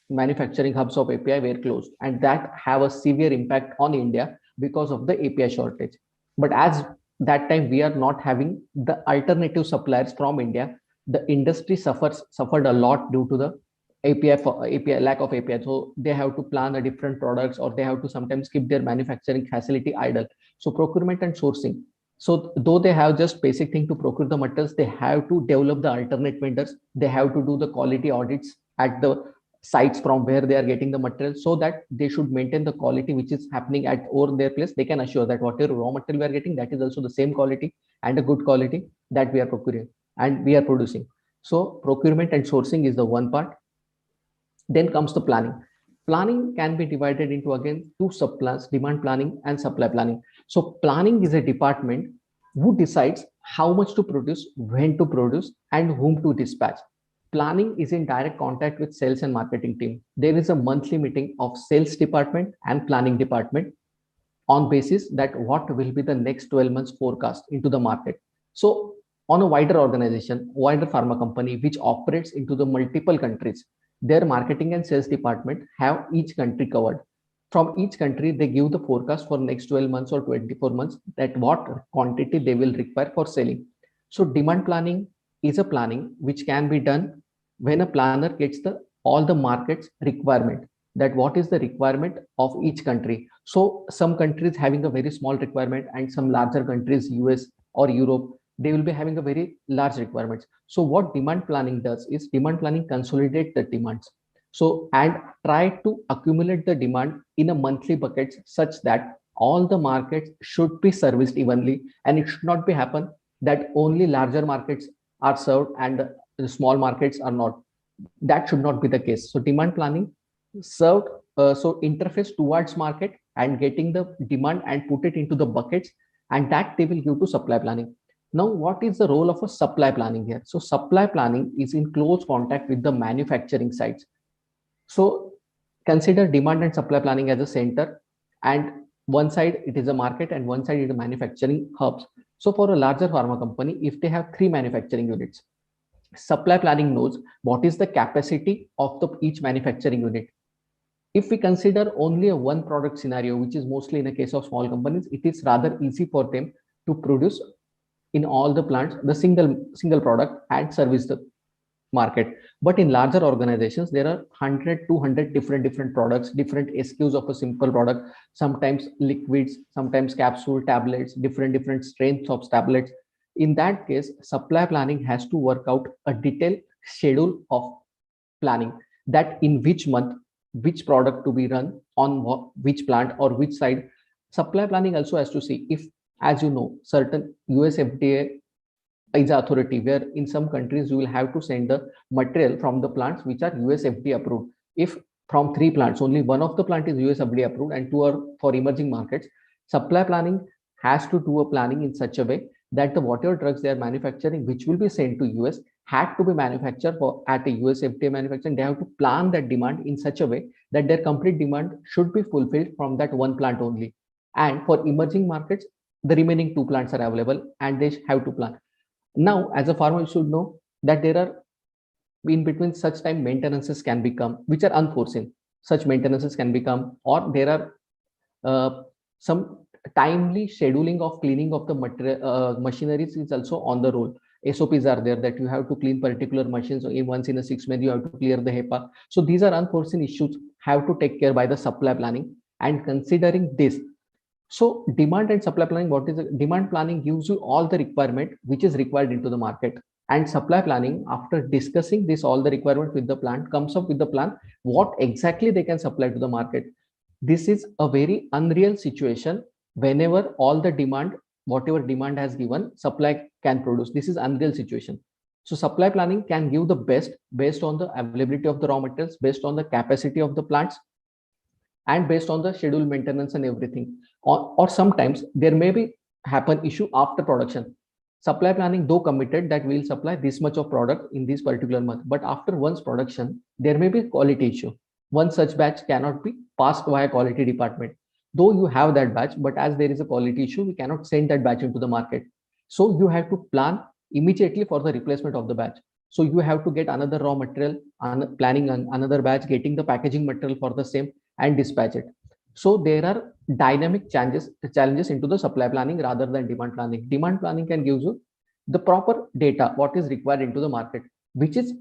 manufacturing hubs of API were closed, and that have a severe impact on India because of the API shortage. But as that time we are not having the alternative suppliers from India, the industry suffered a lot due to the API lack of API. So they have to plan a different products, or they have to sometimes keep their manufacturing facility idle. So procurement and sourcing. So though they have just basic thing to procure the materials, they have to develop the alternate vendors. They have to do the quality audits at the sites from where they are getting the material, so that they should maintain the quality which is happening at over their place. They can assure that whatever raw material we are getting, that is also the same quality and a good quality that we are procuring and we are producing. So procurement and sourcing is the one part. Then comes the planning. Planning can be divided into again two subplans: demand planning and supply planning. So planning is a department who decides how much to produce, when to produce, and whom to dispatch. Planning is in direct contact with sales and marketing team. There is a monthly meeting of sales department and planning department on basis that what will be the next 12 months forecast into the market. So on a wider organization, wider pharma company which operates into the multiple countries, their marketing and sales department have each country covered. From each country, they give the forecast for next 12 months or 24 months, that what quantity they will require for selling. So demand planning is a planning which can be done when a planner gets the all the markets requirement, that what is the requirement of each country. So some countries having a very small requirement, and some larger countries, US or Europe, they will be having a very large requirements. So what demand planning does is demand planning consolidate the demands. So and try to accumulate the demand in a monthly buckets, such that all the markets should be serviced evenly, and it should not be happen that only larger markets are served and the small markets are not. That should not be the case. So demand planning served, so interface towards market and getting the demand and put it into the buckets, and that they will give to supply planning. Now what is the role of a supply planning here? So supply planning is in close contact with the manufacturing sites. So consider demand and supply planning as a center, and one side it is a market and one side is a manufacturing hubs. So for a larger pharma company, if they have 3 manufacturing units, supply planning knows what is the capacity of the each manufacturing unit. If we consider only a one product scenario, which is mostly in a case of small companies, it is rather easy for them to produce in all the plants the single product and service the market. But in larger organizations, there are 100 200 different products, different SKUs of a simple product, sometimes liquids, sometimes capsule, tablets, different strengths of tablets. In that case, supply planning has to work out a detailed schedule of planning, that in which month which product to be run on which plant or which side. Supply planning also has to see if, as you know, certain US FDA is authority where in some countries you will have to send the material from the plants which are US FDA approved. If from 3 plants only one of the plant is US FDA approved and 2 are for emerging markets, supply planning has to do a planning in such a way that the whatever drugs they are manufacturing which will be sent to US had to be manufactured for at a US FDA manufacturing. They have to plan that demand in such a way that their complete demand should be fulfilled from that one plant only. And for emerging markets, the remaining 2 plants are available and they have to plan. Now, as a farmer, you should know that there are in between such time maintenances can become, which are unforeseen. Such maintenances can become, or there are some timely scheduling of cleaning of the material machineries is also on the roll. SOPs are there that you have to clean particular machines. So once in a 6 months, you have to clear the HEPA. So these are unforeseen issues have to take care by the supply planning. And considering this, so demand and supply planning, what is demand planning gives you all the requirement which is required into the market, and supply planning, after discussing this all the requirement with the plant, comes up with the plan what exactly they can supply to the market. This is a very unreal situation. Whenever all the demand, whatever demand has given, supply can produce. This is unreal situation. So supply planning can give the best based on the availability of the raw materials, based on the capacity of the plants, and based on the schedule maintenance and everything. Or sometimes there may be happen issue after production. Supply planning though committed that we will supply this much of product in this particular month, but after once production, there may be quality issue. One such batch cannot be passed via quality department. though you have that batch, but as there is a quality issue, we cannot send that batch into the market. So you have to plan immediately for the replacement of the batch. So you have to get another raw material, planning another batch, getting the packaging material for the same, and dispatch it. So there are dynamic challenges into the supply planning rather than demand planning. Demand planning can give you the proper data, what is required into the market, which is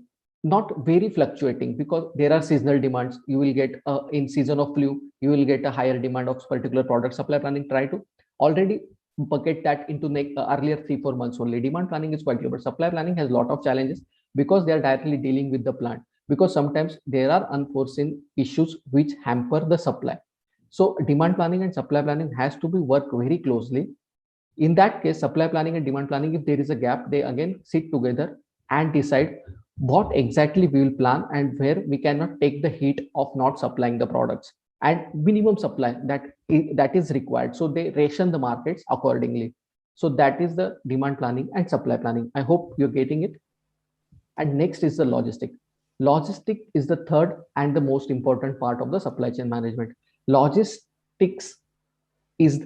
not very fluctuating, because there are seasonal demands. You will get in season of flu, you will get a higher demand of particular product. Supply planning try to already bucket that into earlier 3-4 months only. Demand planning is quite good, but supply planning has a lot of challenges because they are directly dealing with the plant, because sometimes there are unforeseen issues which hamper the supply. So demand planning and supply planning has to be worked very closely. In that case, supply planning and demand planning, if there is a gap, they again sit together and decide what exactly we will plan and where we cannot take the heat of not supplying the products, and minimum supply that is required. So they ration the markets accordingly. So that is the demand planning and supply planning. I hope you're getting it. And next is the logistic. Logistic is the third and the most important part of the supply chain management. Logistics is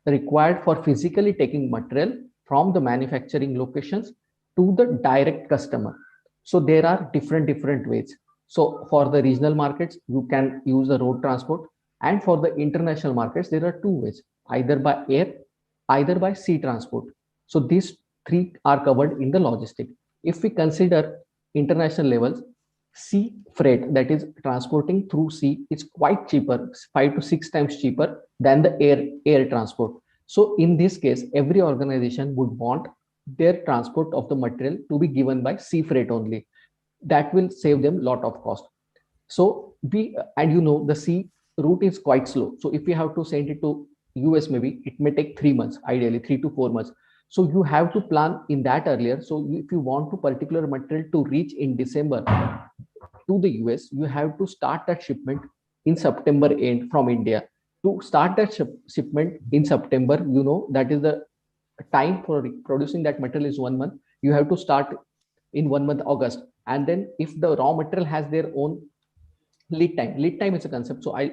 required for physically taking material from the manufacturing locations to the direct customer. So there are different ways. So for the regional markets, you can use the road transport, and for the international markets, there are two ways: either by air, either by sea transport. So these three are covered in the logistic. If we consider international levels, sea freight, that is transporting through sea, is quite cheaper, 5 to 6 times cheaper than the air transport. So in this case, every organization would want their transport of the material to be given by sea freight only. That will save them a lot of cost. So the sea route is quite slow. So if you have to send it to US, maybe it may take 3 months, ideally 3 to 4 months. So you have to plan in that earlier. So if you want to particular material to reach in December to the US, you have to start that shipment in September end from India. To start that shipment in September, that is the time for producing that material is 1 month. You have to start in 1 month, August. And then if the raw material has their own lead time is a concept. So I'll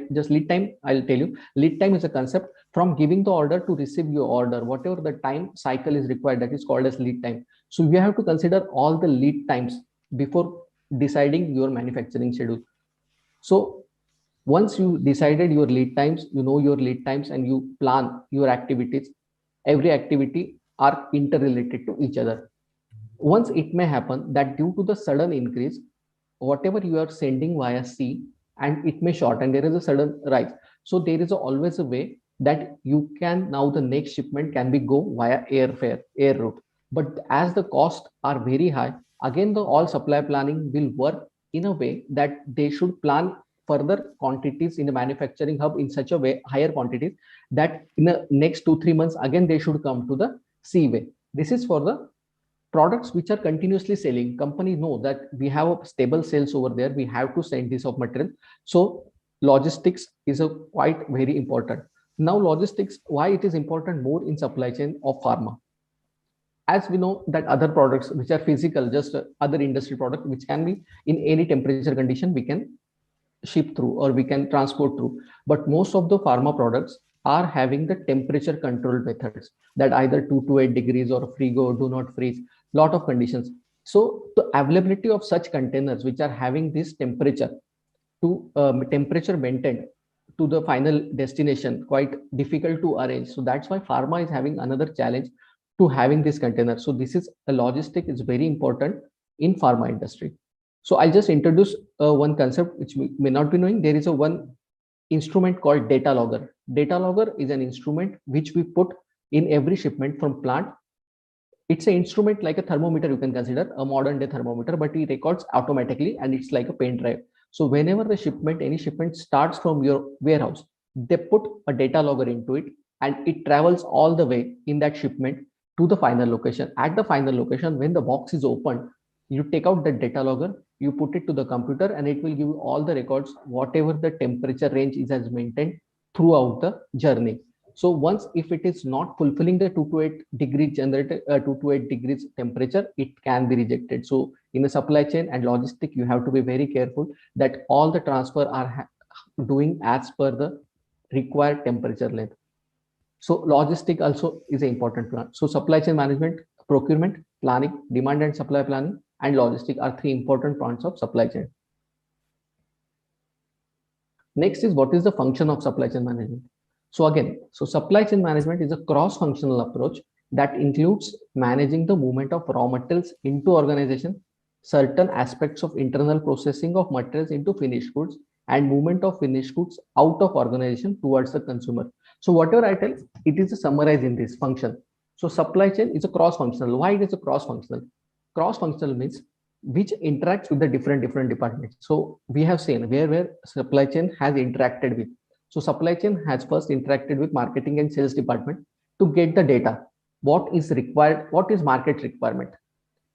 tell you, lead time is a concept from giving the order to receive your order, whatever the time cycle is required, that is called as lead time. So you have to consider all the lead times before deciding your manufacturing schedule. So once you decided your lead times, your lead times, and you plan your activities, every activity are interrelated to each other. Once it may happen that due to the sudden increase, whatever you are sending via sea, and it may shorten, there is a sudden rise. So there is always a way that you can, now the next shipment can be go via air route. But as the costs are very high, again, the all supply planning will work in a way that they should plan further quantities in the manufacturing hub in such a way, higher quantities, that in the next 2-3 months, again, they should come to the seaway. This is for the products which are continuously selling. Company know that we have a stable sales over there, we have to send this of material. So logistics is a quite very important. Now logistics, why it is important more in supply chain of pharma? As we know that other products which are physical, just other industry product which can be in any temperature condition, we can ship through or we can transport through. But most of the pharma products are having the temperature controlled methods, that either 2 to 8 degrees or frigo, do not freeze, lot of conditions. So the availability of such containers which are having this temperature to temperature maintained to the final destination, quite difficult to arrange. So that's why pharma is having another challenge to having this container. So this is a logistic is very important in pharma industry. So I'll just introduce one concept which we may not be knowing. There is a one instrument called data logger. Data logger is an instrument which we put in every shipment from plant. It's an instrument like a thermometer, you can consider a modern day thermometer, but it records automatically and it's like a pen drive. So whenever the shipment, any shipment starts from your warehouse, they put a data logger into it and it travels all the way in that shipment to the final location. At the final location, when the box is opened, you take out the data logger, you put it to the computer and it will give you all the records, whatever the temperature range is as maintained throughout the journey. So once if it is not fulfilling the 2 to 8 degrees generated 2 to 8 degrees temperature, it can be rejected. So in the supply chain and logistic, you have to be very careful that all the transfer are doing as per the required temperature length. So logistic also is an important plan. So supply chain management, procurement, planning, demand and supply planning, and logistic are three important parts of supply chain. Next is what is the function of supply chain management. So again, so supply chain management is a cross-functional approach that includes managing the movement of raw materials into organization, certain aspects of internal processing of materials into finished goods, and movement of finished goods out of organization towards the consumer. So whatever I tell, it is summarized in this function. So supply chain is a cross-functional. Why it is a cross-functional? Cross-functional means which interacts with the different departments. So we have seen where supply chain has interacted with. So supply chain has first interacted with marketing and sales department to get the data. What is required? What is market requirement?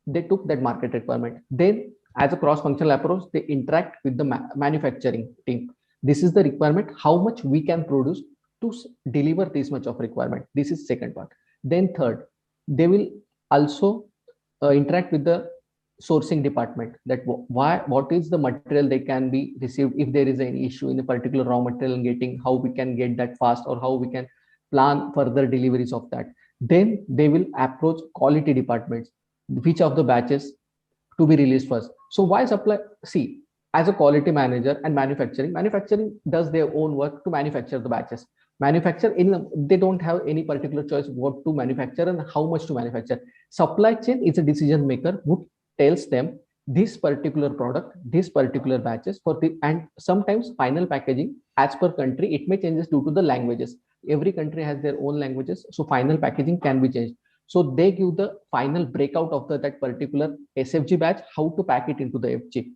They took that market requirement. Then as a cross-functional approach, they interact with the manufacturing team. This is the requirement, how much we can produce to deliver this much of requirement. This is second part. Then third, they will also interact with the sourcing department, that what is the material they can be received if there is any issue in a particular raw material getting, how we can get that fast, or how we can plan further deliveries of that. Then they will approach quality departments, which of the batches to be released first. So why supply? See, as a quality manager and manufacturing does their own work to manufacture the batches. They don't have any particular choice what to manufacture and how much to manufacture. Supply chain is a decision maker who tells them this particular product, this particular batches for the, and sometimes final packaging as per country, it may changes due to the languages. Every country has their own languages, so final packaging can be changed. So they give the final breakout of that particular SFG batch, how to pack it into the FG.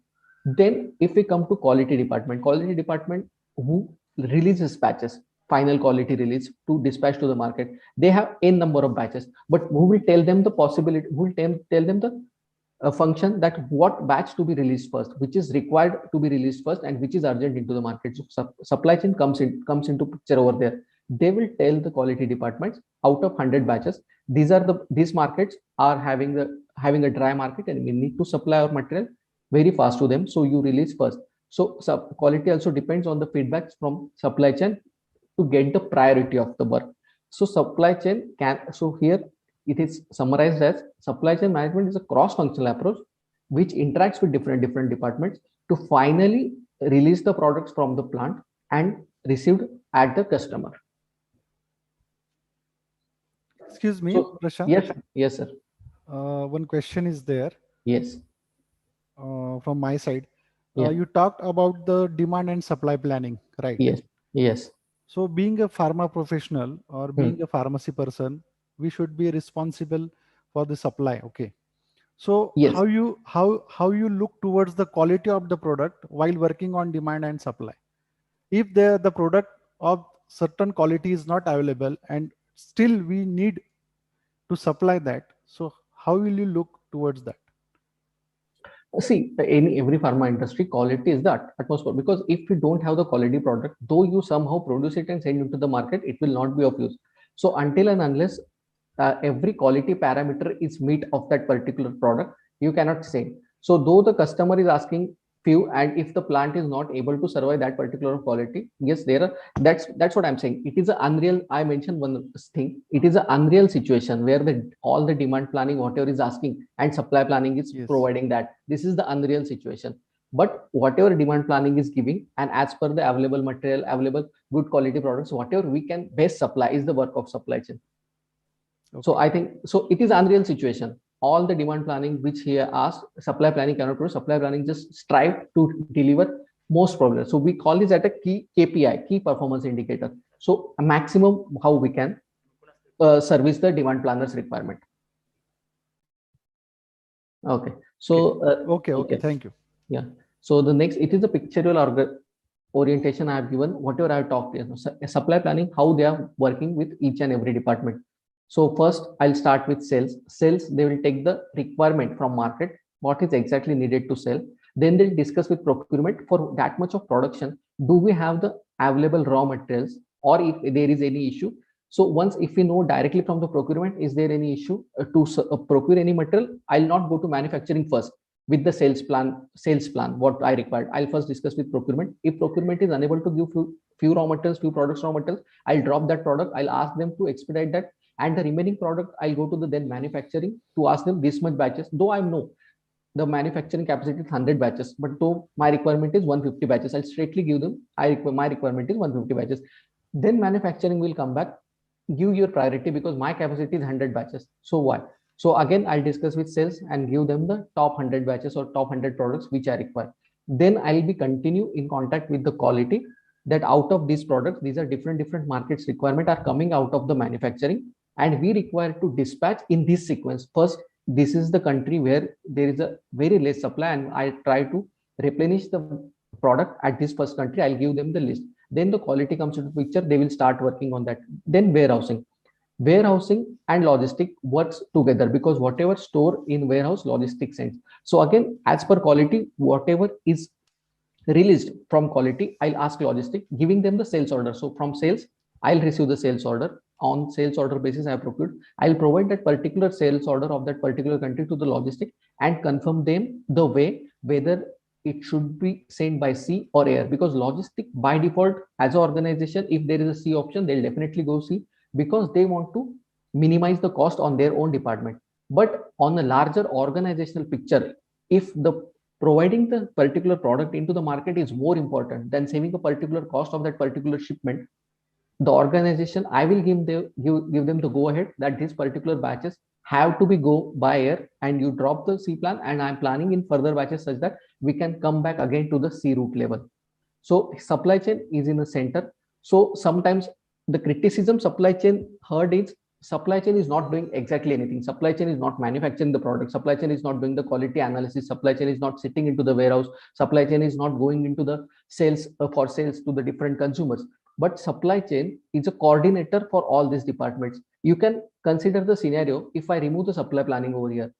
Then if we come to quality department who releases batches, final quality release to dispatch to the market, they have n number of batches, but who will tell them the possibility, who will tell them the function that what batch to be released first, which is required to be released first, and which is urgent into the market. So supply chain comes into picture over there. They will tell the quality departments, out of 100 batches, these markets are having a dry market, and we need to supply our material very fast to them, so you release first. So quality also depends on the feedbacks from supply chain to get the priority of the work. So supply chain here it is summarized as supply chain management is a cross-functional approach which interacts with different departments to finally release the products from the plant and received at the customer. Excuse me, So, Prashant. yes, sir. One question is there. Yes. From my side. Yeah. You talked about the demand and supply planning, right? Yes. So being a pharma professional or being a pharmacy person, we should be responsible for the supply. Okay. So yes. how you look towards the quality of the product while working on demand and supply? If the product of certain quality is not available and still we need to supply that, so how will you look towards that? See, in every pharma industry, quality is the atmosphere, because if you don't have the quality product, though you somehow produce it and send it to the market, it will not be of use. So until and unless every quality parameter is meet of that particular product, you cannot say. So though the customer is asking few, and if the plant is not able to survive that particular quality, yes, that's what I'm saying. It is an unreal. I mentioned one thing. It is an unreal situation where all the demand planning, whatever is asking, and supply planning is providing that. This is the unreal situation. But whatever demand planning is giving, and as per the available material, available good quality products, whatever we can best supply is the work of supply chain. Okay. So I think so. It is unreal situation. All the demand planning which here asked, supply planning cannot produce. Supply planning just strive to deliver most probably. So we call this at a key KPI, key performance indicator. So a maximum how we can service the demand planner's requirement. Okay. So okay. Thank you. Yeah. So the next, it is a pictorial orientation I have given. Whatever I have talked here, supply planning, how they are working with each and every department. So first, I'll start with sales. Sales, they will take the requirement from market, what is exactly needed to sell. Then they'll discuss with procurement for that much of production. Do we have the available raw materials, or if there is any issue? So once, if we know directly from the procurement, is there any issue to procure any material, I'll not go to manufacturing first with the sales plan, what I required. I'll first discuss with procurement. If procurement is unable to give few raw materials, few products, raw materials. I'll drop that product. I'll ask them to expedite that. And the remaining product, I'll go to the then manufacturing to ask them this much batches. Though I know the manufacturing capacity is 100 batches, but though my requirement is 150 batches, I'll straightly give them, my requirement is 150 batches. Then manufacturing will come back, give your priority because my capacity is 100 batches. So why? So again, I'll discuss with sales and give them the top 100 batches or top 100 products which I require. Then I'll be continue in contact with the quality that out of these products, these are different markets requirement are coming out of the manufacturing, and we require to dispatch in this sequence. First, this is the country where there is a very less supply, and I try to replenish the product at this first country. I'll give them the list. Then the quality comes into the picture. They will start working on that. Then warehousing and logistic works together because whatever store in warehouse, logistic sends. So again, as per quality, whatever is released from quality, I'll ask logistic, giving them the sales order. So from sales, I'll receive the sales order. On sales order basis, I have procured. I'll provide that particular sales order of that particular country to the logistic and confirm them the way whether it should be sent by sea or air, because logistic by default as an organization, if there is a sea option, they'll definitely go sea because they want to minimize the cost on their own department. But on a larger organizational picture, if the providing the particular product into the market is more important than saving a particular cost of that particular shipment, the organization, I will give them the go ahead that these particular batches have to be go by air, and you drop the sea plan, and I'm planning in further batches such that we can come back again to the sea route level. So supply chain is in the center. So sometimes the criticism supply chain heard is supply chain is not doing exactly anything. Supply chain is not manufacturing the product. Supply chain is not doing the quality analysis. Supply chain is not sitting into the warehouse. Supply chain is not going into the sales for sales to the different consumers. But supply chain is a coordinator for all these departments. You can consider the scenario if I remove the supply planning over here.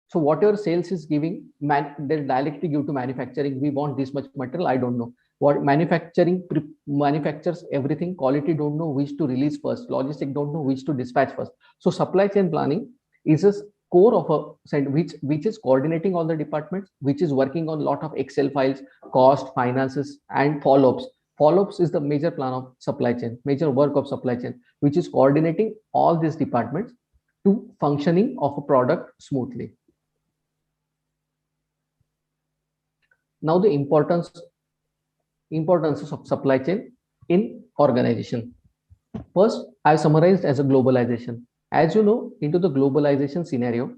So whatever sales is giving, they'll directly give to manufacturing. We want this much material. I don't know what manufacturing manufactures everything. Quality don't know which to release first. Logistic don't know which to dispatch first. So supply chain planning is a core of a which is coordinating all the departments, which is working on a lot of Excel files, cost, finances, and follow-ups. Follow-ups is the major plan of supply chain, major work of supply chain, which is coordinating all these departments to functioning of a product smoothly. Now the importance of supply chain in organization. First, I summarized as a globalization. As you know, into the globalization scenario,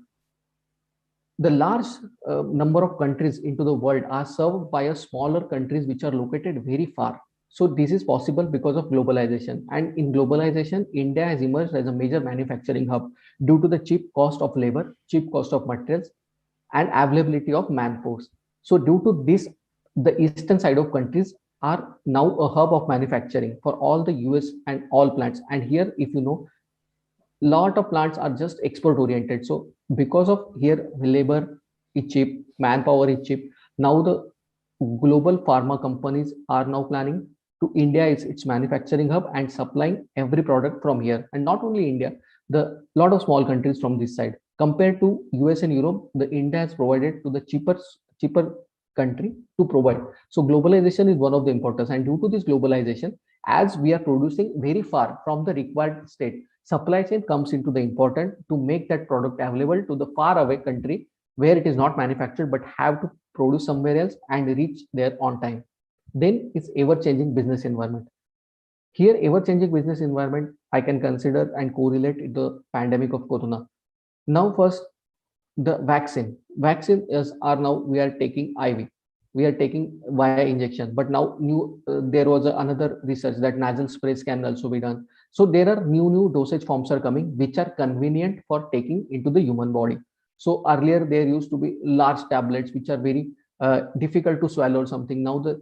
the large number of countries into the world are served by a smaller countries which are located very far. So this is possible because of globalization. And in globalization, India has emerged as a major manufacturing hub due to the cheap cost of labor, cheap cost of materials, and availability of manforce. So due to this, the eastern side of countries are now a hub of manufacturing for all the US and all plants. And here, if you know, lot of plants are just export oriented. So because of here, labor is cheap, manpower is cheap. Now the global pharma companies are now planning to India is its manufacturing hub and supplying every product from here. And not only India, the lot of small countries from this side. Compared to US and Europe, the India has provided to the cheaper country to provide. So globalization is one of the importance. And due to this globalization, as we are producing very far from the required state, supply chain comes into the important to make that product available to the far away country where it is not manufactured but have to produce somewhere else and reach there on time. Then it's ever-changing business environment. Here, ever-changing business environment, I can consider and correlate the pandemic of Corona. Now, first, the vaccine. Vaccine are now we are taking IV. We are taking via injection. But now there was another research that nasal sprays can also be done. So there are new dosage forms are coming which are convenient for taking into the human body. So earlier there used to be large tablets which are very difficult to swallow or something. Now the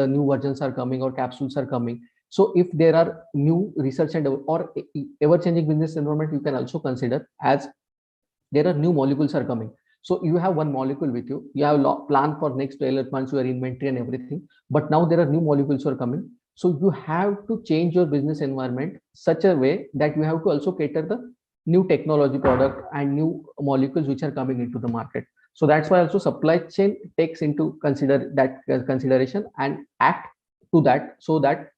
new versions are coming or capsules are coming. So if there are new research and or ever-changing business environment, you can also consider as there are new molecules are coming. So you have one molecule with you. You have plan for next 12 months, your inventory and everything. But now there are new molecules are coming. So you have to change your business environment such a way that you have to also cater the new technology product and new molecules which are coming into the market. So that's why also supply chain takes into consideration and act to that so that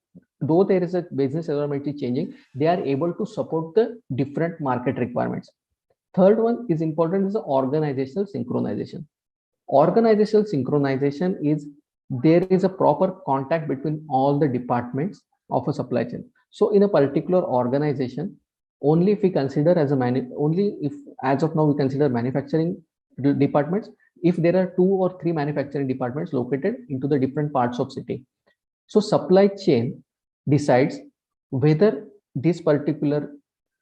though there is a business environment is changing, they are able to support the different market requirements. Third one is important is the organizational synchronization. Organizational synchronization is there is a proper contact between all the departments of a supply chain. So in a particular organization, only if we consider as a only if as of now we consider manufacturing departments, if there are 2 or 3 manufacturing departments located into the different parts of city. So supply chain decides whether this particular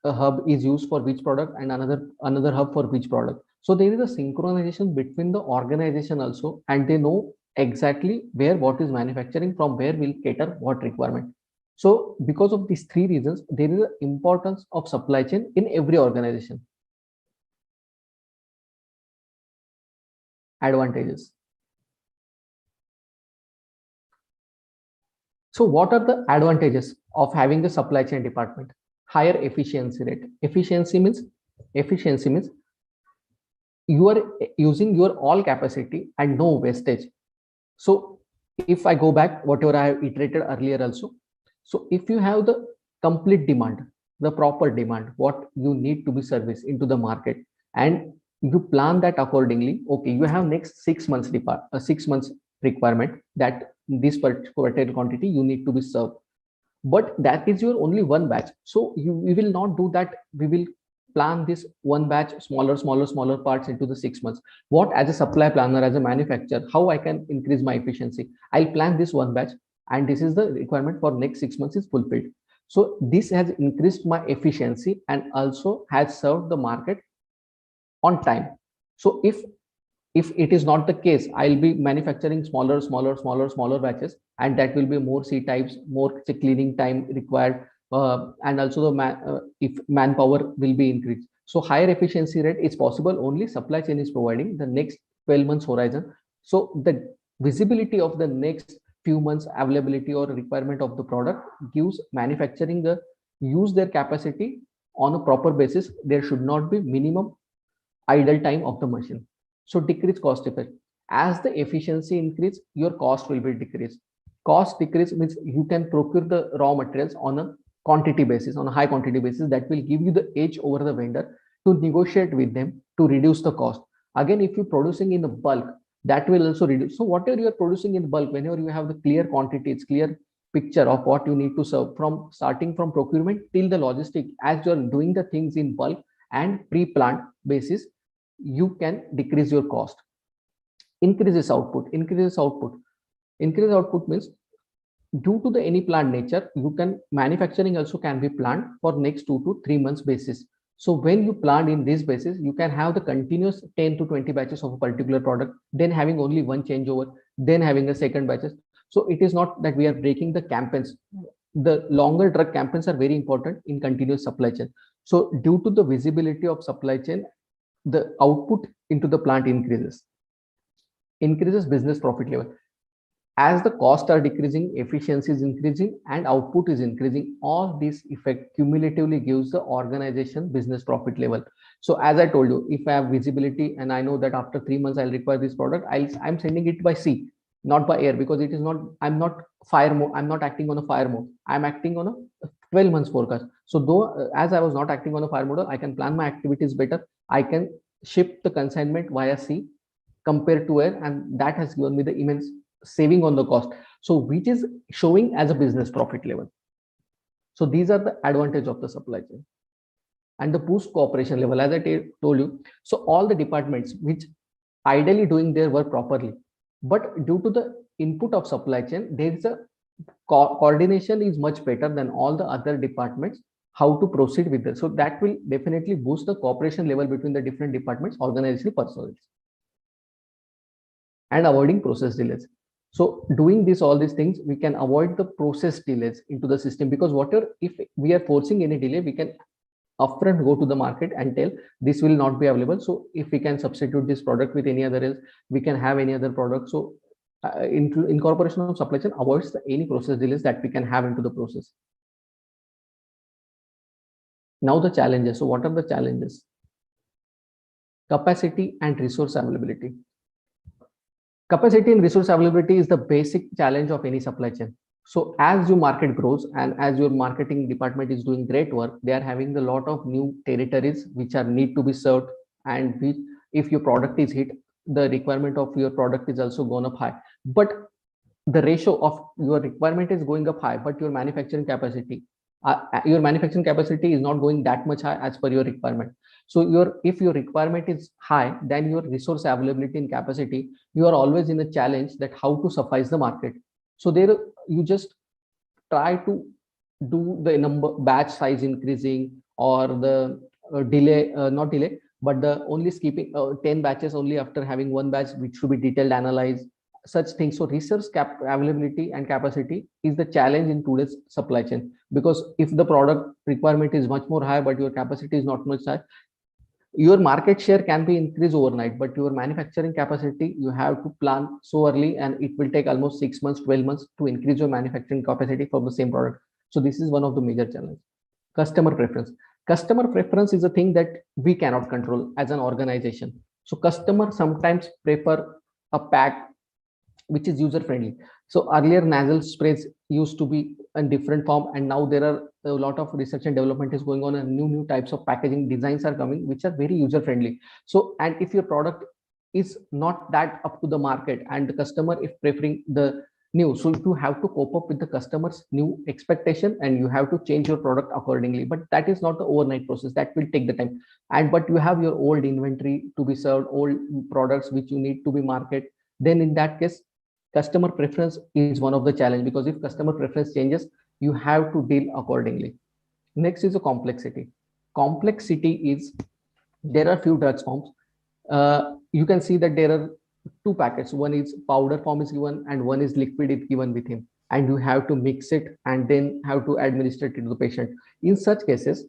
hub is used for which product and another hub for which product. So there is a synchronization between the organization also, and they know exactly where what is manufacturing, from where will cater what requirement. So because of these 3 reasons, there is an importance of supply chain in every organization. Advantages. So what are the advantages of having the supply chain department? Higher efficiency rate. Efficiency means you are using your all capacity and no wastage. So if I go back, whatever I have iterated earlier also, so if you have the complete demand, the proper demand, what you need to be serviced into the market, and you plan that accordingly, okay, you have next 6 months 6 months requirement that this particular quantity you need to be served, but that is your only one batch. So we will not do that. We will plan this one batch, smaller parts into the 6 months. What, as a supply planner, as a manufacturer, how I can increase my efficiency? I'll plan this one batch, and this is the requirement for next 6 months is fulfilled. So this has increased my efficiency and also has served the market on time. So if it is not the case, I'll be manufacturing smaller batches, and that will be more C types, more cleaning time required, and also the if manpower will be increased. So higher efficiency rate is possible only supply chain is providing the next 12 months horizon. So the visibility of the next few months availability or requirement of the product gives manufacturing the use their capacity on a proper basis. There should not be minimum idle time of the machine. So decrease cost effect. As the efficiency increase, your cost will be decreased. Cost decrease means you can procure the raw materials on a quantity basis, on a high quantity basis. That will give you the edge over the vendor to negotiate with them to reduce the cost. Again, if you're producing in the bulk, that will also reduce. So whatever you are producing in bulk, whenever you have the clear quantities, clear picture of what you need to serve, from starting from procurement till the logistic, as you're doing the things in bulk and pre-planned basis, you can decrease your cost. Increases output. Increase output means due to the any planned nature, you can manufacturing also can be planned for next 2 to 3 months basis. So when you plan in this basis, you can have the continuous 10 to 20 batches of a particular product, then having only one changeover, then having a second batches. So it is not that we are breaking the campaigns. The longer drug campaigns are very important in continuous supply chain. So due to the visibility of supply chain, the output into the plant increases business profit level. As the costs are decreasing, efficiency is increasing, and output is increasing, all this effect cumulatively gives the organization business profit level. So as I told you, if I have visibility and I know that after 3 months I'll require this product, I'm sending it by sea, not by air, because it is not, I'm not fire mode, I'm not acting on a fire mode, I'm acting on a 12 months forecast. So though as I was not acting on a fire model, I can plan my activities better. I can ship the consignment via sea compared to air, and that has given me the immense saving on the cost. So which is showing as a business profit level. So these are the advantage of the supply chain. And the post cooperation level, as I told you, so all the departments which ideally doing their work properly, but due to the input of supply chain, there is a coordination is much better than all the other departments, how to proceed with this. So that will definitely boost the cooperation level between the different departments, organizational personnel, and avoiding process delays. So doing this, all these things, we can avoid the process delays into the system, because whatever, if we are forcing any delay, we can upfront go to the market and tell this will not be available. So if we can substitute this product with any other else, we can have any other product. So incorporation of supply chain avoids any process delays that we can have into the process. Now the challenges. So what are the challenges? Capacity and resource availability. Capacity and resource availability is the basic challenge of any supply chain. So as your market grows and as your marketing department is doing great work, they are having a lot of new territories which are need to be served, and which, if your product is hit, the requirement of your product is also gone up high. But the ratio of your requirement is going up high, but your manufacturing capacity is not going that much high as per your requirement. So if your requirement is high, then your resource availability and capacity, you are always in a challenge that how to suffice the market. So there you just try to do the number batch size increasing, or the not delay, but the only skipping 10 batches only after having one batch which should be detailed analyzed, such things. So resource availability and capacity is the challenge in today's supply chain, because if the product requirement is much more high but your capacity is not much high, your market share can be increased overnight, but your manufacturing capacity, you have to plan so early, and it will take almost 6 months, 12 months to increase your manufacturing capacity for the same product. So this is one of the major challenges. Customer preference is a thing that we cannot control as an organization. So customers sometimes prefer a pack which is user friendly. So earlier nasal sprays used to be in different form, and now there are a lot of research and development is going on, and new types of packaging designs are coming which are very user friendly. So, and if your product is not that up to the market and the customer is preferring the new, so you have to cope up with the customer's new expectation and you have to change your product accordingly. But that is not the overnight process, that will take the time. And but you have your old inventory to be served, old products which you need to be market, then in that case customer preference is one of the challenge, because if customer preference changes, you have to deal accordingly. Next is the complexity. Complexity is, there are few drug forms. You can see that there are two packets. One is powder form is given and one is liquid is given with him, and you have to mix it and then have to administer it to the patient. In such cases,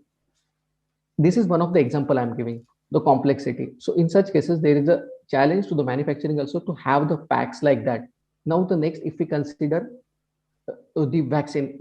this is one of the example I'm giving, the complexity. So in such cases, there is a challenge to the manufacturing also to have the packs like that. Now the next, if we consider the vaccine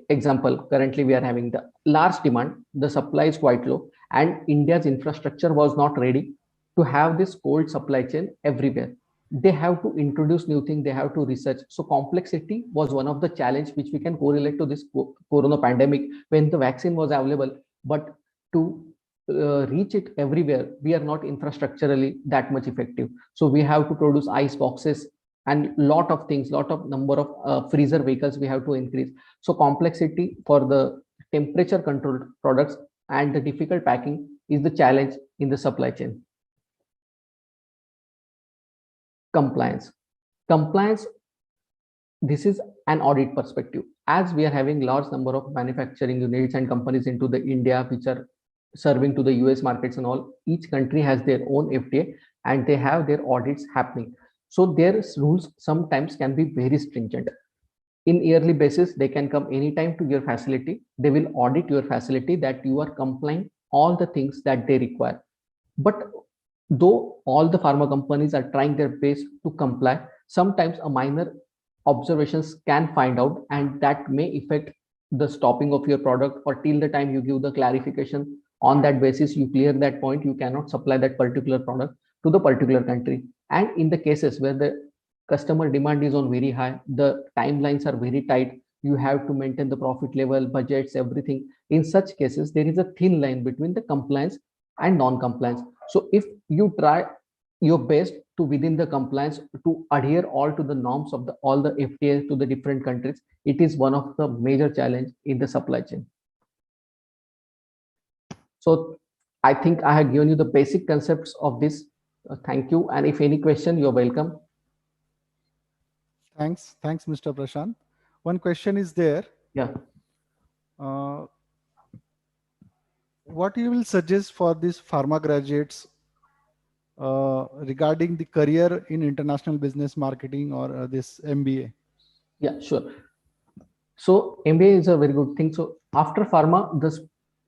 example, currently we are having the large demand, the supply is quite low, and India's infrastructure was not ready to have this cold supply chain everywhere. They have to introduce new things, they have to research. So complexity was one of the challenge which we can correlate to this corona pandemic, when the vaccine was available, but to reach it everywhere, we are not infrastructurally that much effective. So we have to produce ice boxes and lot of things, lot of number of freezer vehicles we have to increase. So complexity for the temperature controlled products and the difficult packing is the challenge in the supply chain. Compliance, this is an audit perspective. As we are having large number of manufacturing units and companies into the India which are serving to the US markets and all, each country has their own FDA and they have their audits happening. So their rules sometimes can be very stringent. In yearly basis, they can come anytime to your facility. They will audit your facility that you are complying all the things that they require. But though all the pharma companies are trying their best to comply, sometimes a minor observations can find out, and that may affect the stopping of your product, or till the time you give the clarification on that basis, you clear that point, you cannot supply that particular product to the particular country. And in the cases where the customer demand is on very high, the timelines are very tight, you have to maintain the profit level, budgets, everything. In such cases, there is a thin line between the compliance and non-compliance. So if you try your best to within the compliance to adhere all to the norms of all the FDA to the different countries, it is one of the major challenge in the supply chain. So I think I have given you the basic concepts of this. Thank you. And if any question, you're welcome. Thanks, Mr. Prashant. One question is there. Yeah. What you will suggest for these pharma graduates regarding the career in international business marketing or this MBA? Yeah, sure. So MBA is a very good thing. So after pharma,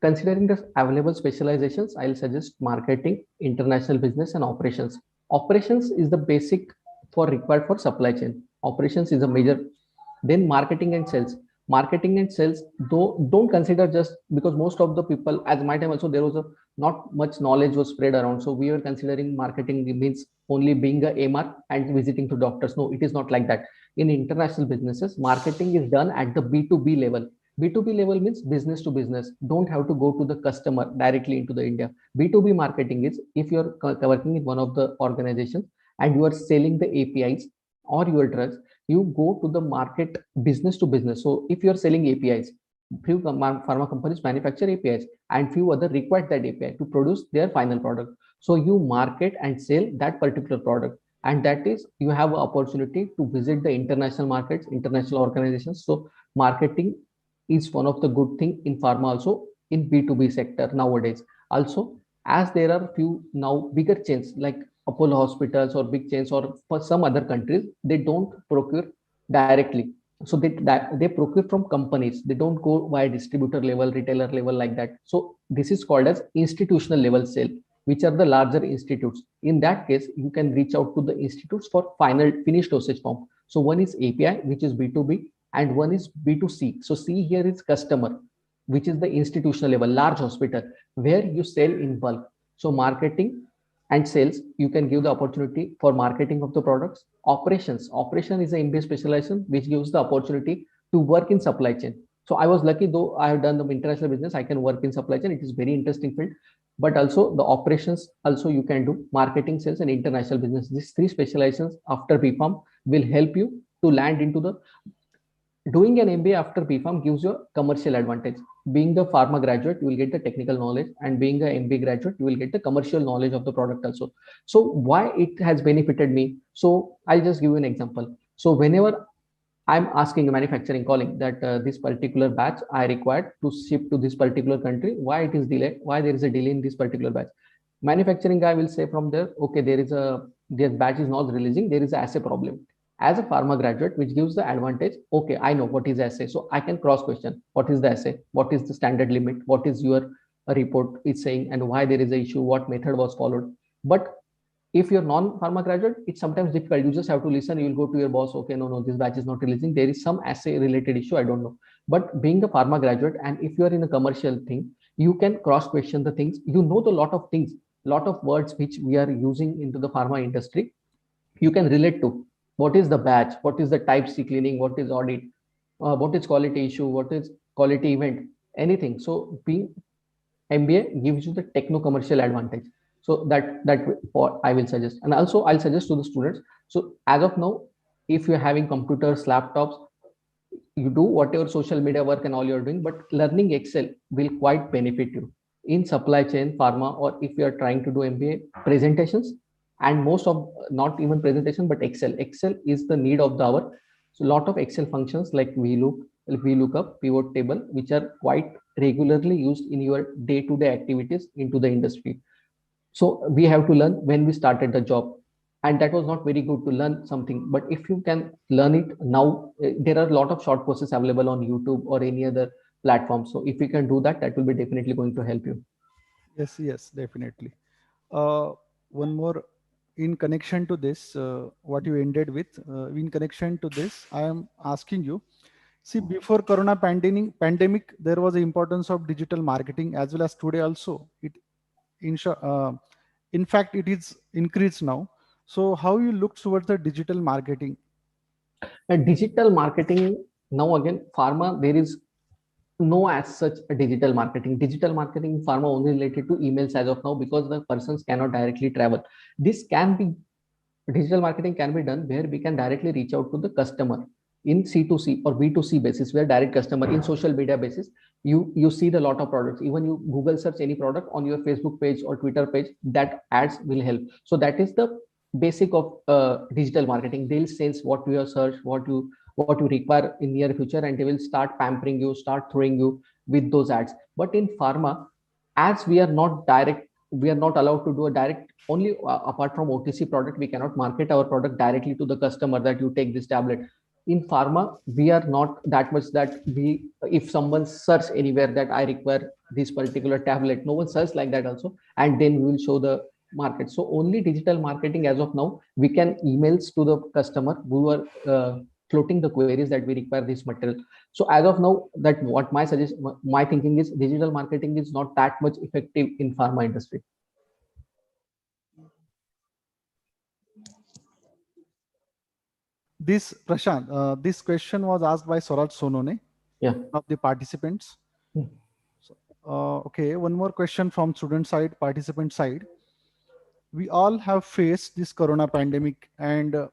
considering the available specializations, I'll suggest marketing, international business, and operations. Operations is the basic for required for supply chain. Operations is a major. Then marketing and sales. Marketing and sales, though, don't consider just because most of the people, as my time also, there was a not much knowledge was spread around. So we were considering marketing means only being a MR and visiting to doctors. No, it is not like that. In international businesses, marketing is done at the B2B level. B2B level means business to business. Don't have to go to the customer directly into the India. B2B marketing is if you're working in one of the organizations and you are selling the APIs or your drugs, you go to the market business to business. So if you're selling APIs, few pharma companies manufacture APIs and few other require that API to produce their final product. So you market and sell that particular product. And that is, you have an opportunity to visit the international markets, international organizations. So marketing is one of the good thing in pharma also in B2B sector nowadays. Also, as there are few now bigger chains like Apollo hospitals or big chains, or for some other countries, they don't procure directly. So they procure from companies. They don't go via distributor level, retailer level like that. So this is called as institutional level sale, which are the larger institutes. In that case, you can reach out to the institutes for final finished dosage form. So one is API, which is B2B, and one is B2C. So C here is customer, which is the institutional level, large hospital, where you sell in bulk. So marketing and sales, you can give the opportunity for marketing of the products. Operation is an MBA specialization, which gives the opportunity to work in supply chain. So I was lucky, though I have done the international business, I can work in supply chain. It is very interesting field. But also the operations, also you can do marketing, sales, and international business. These three specializations after BPharm will help you to land into the doing an MBA after BPharm gives you a commercial advantage. Being the pharma graduate, you will get the technical knowledge, and being an MBA graduate, you will get the commercial knowledge of the product also. So why it has benefited me? So I'll just give you an example. So whenever I'm asking a manufacturing calling that this particular batch I required to ship to this particular country, why it is delayed, why there is a delay in this particular batch. Manufacturing guy will say from there, okay, their batch is not releasing, there is an assay problem. As a pharma graduate, which gives the advantage, okay, I know what is assay, so I can cross question what is the assay, what is the standard limit, what is your report is saying, and why there is an issue, what method was followed. But if you're non-pharma graduate, it's sometimes difficult. You just have to listen. You will go to your boss. Okay, no, this batch is not releasing. There is some assay related issue. I don't know. But being a pharma graduate, and if you are in a commercial thing, you can cross question the things. You know the lot of things, lot of words which we are using into the pharma industry. You can relate to what is the batch, what is the type C cleaning, what is audit, what is quality issue, what is quality event, anything. So being MBA gives you the techno commercial advantage. So that what I will suggest. And also I'll suggest to the students. So as of now, if you're having computers, laptops, you do whatever social media work and all you're doing, but learning Excel will quite benefit you in supply chain, pharma, or if you are trying to do MBA presentations, and most of not even presentation, but Excel. Excel is the need of the hour. So a lot of Excel functions like VLOOKUP, pivot table, which are quite regularly used in your day-to-day activities into the industry. So we have to learn when we started the job, and that was not very good to learn something. But if you can learn it now, there are a lot of short courses available on YouTube or any other platform. So if you can do that, that will be definitely going to help you. Yes, definitely. One more in connection to this, what you ended with, in connection to this, I am asking you, see, before Corona pandemic, there was the importance of digital marketing as well as today also. In fact, it is increased now. So how you look towards the digital marketing? Digital marketing, now again, pharma, there is no as such a digital marketing. Digital marketing in pharma only related to emails as of now, because the persons cannot directly travel. This can be, digital marketing can be done where we can directly reach out to the customer in C2C or B2C basis, where direct customer in social media basis, you see the lot of products. Even you Google search any product on your Facebook page or Twitter page, that ads will help. So that is the basic of digital marketing. They'll sense what you search, what you require in near future, and they will start pampering you, start throwing you with those ads. But in pharma, as we are not direct, we are not allowed to do a direct, only apart from OTC product, we cannot market our product directly to the customer that you take this tablet. In pharma, we are not that much that we, if someone search anywhere that I require this particular tablet, no one search like that also, and then we will show the market. So only digital marketing as of now, we can emails to the customer who are floating the queries that we require this material. So as of now, that what my thinking is, digital marketing is not that much effective in pharma industry. This Prashant, this question was asked by Swaraj Sonone, Yeah. of the participants. Hmm. Okay, one more question from student side, participant side. We all have faced this corona pandemic, and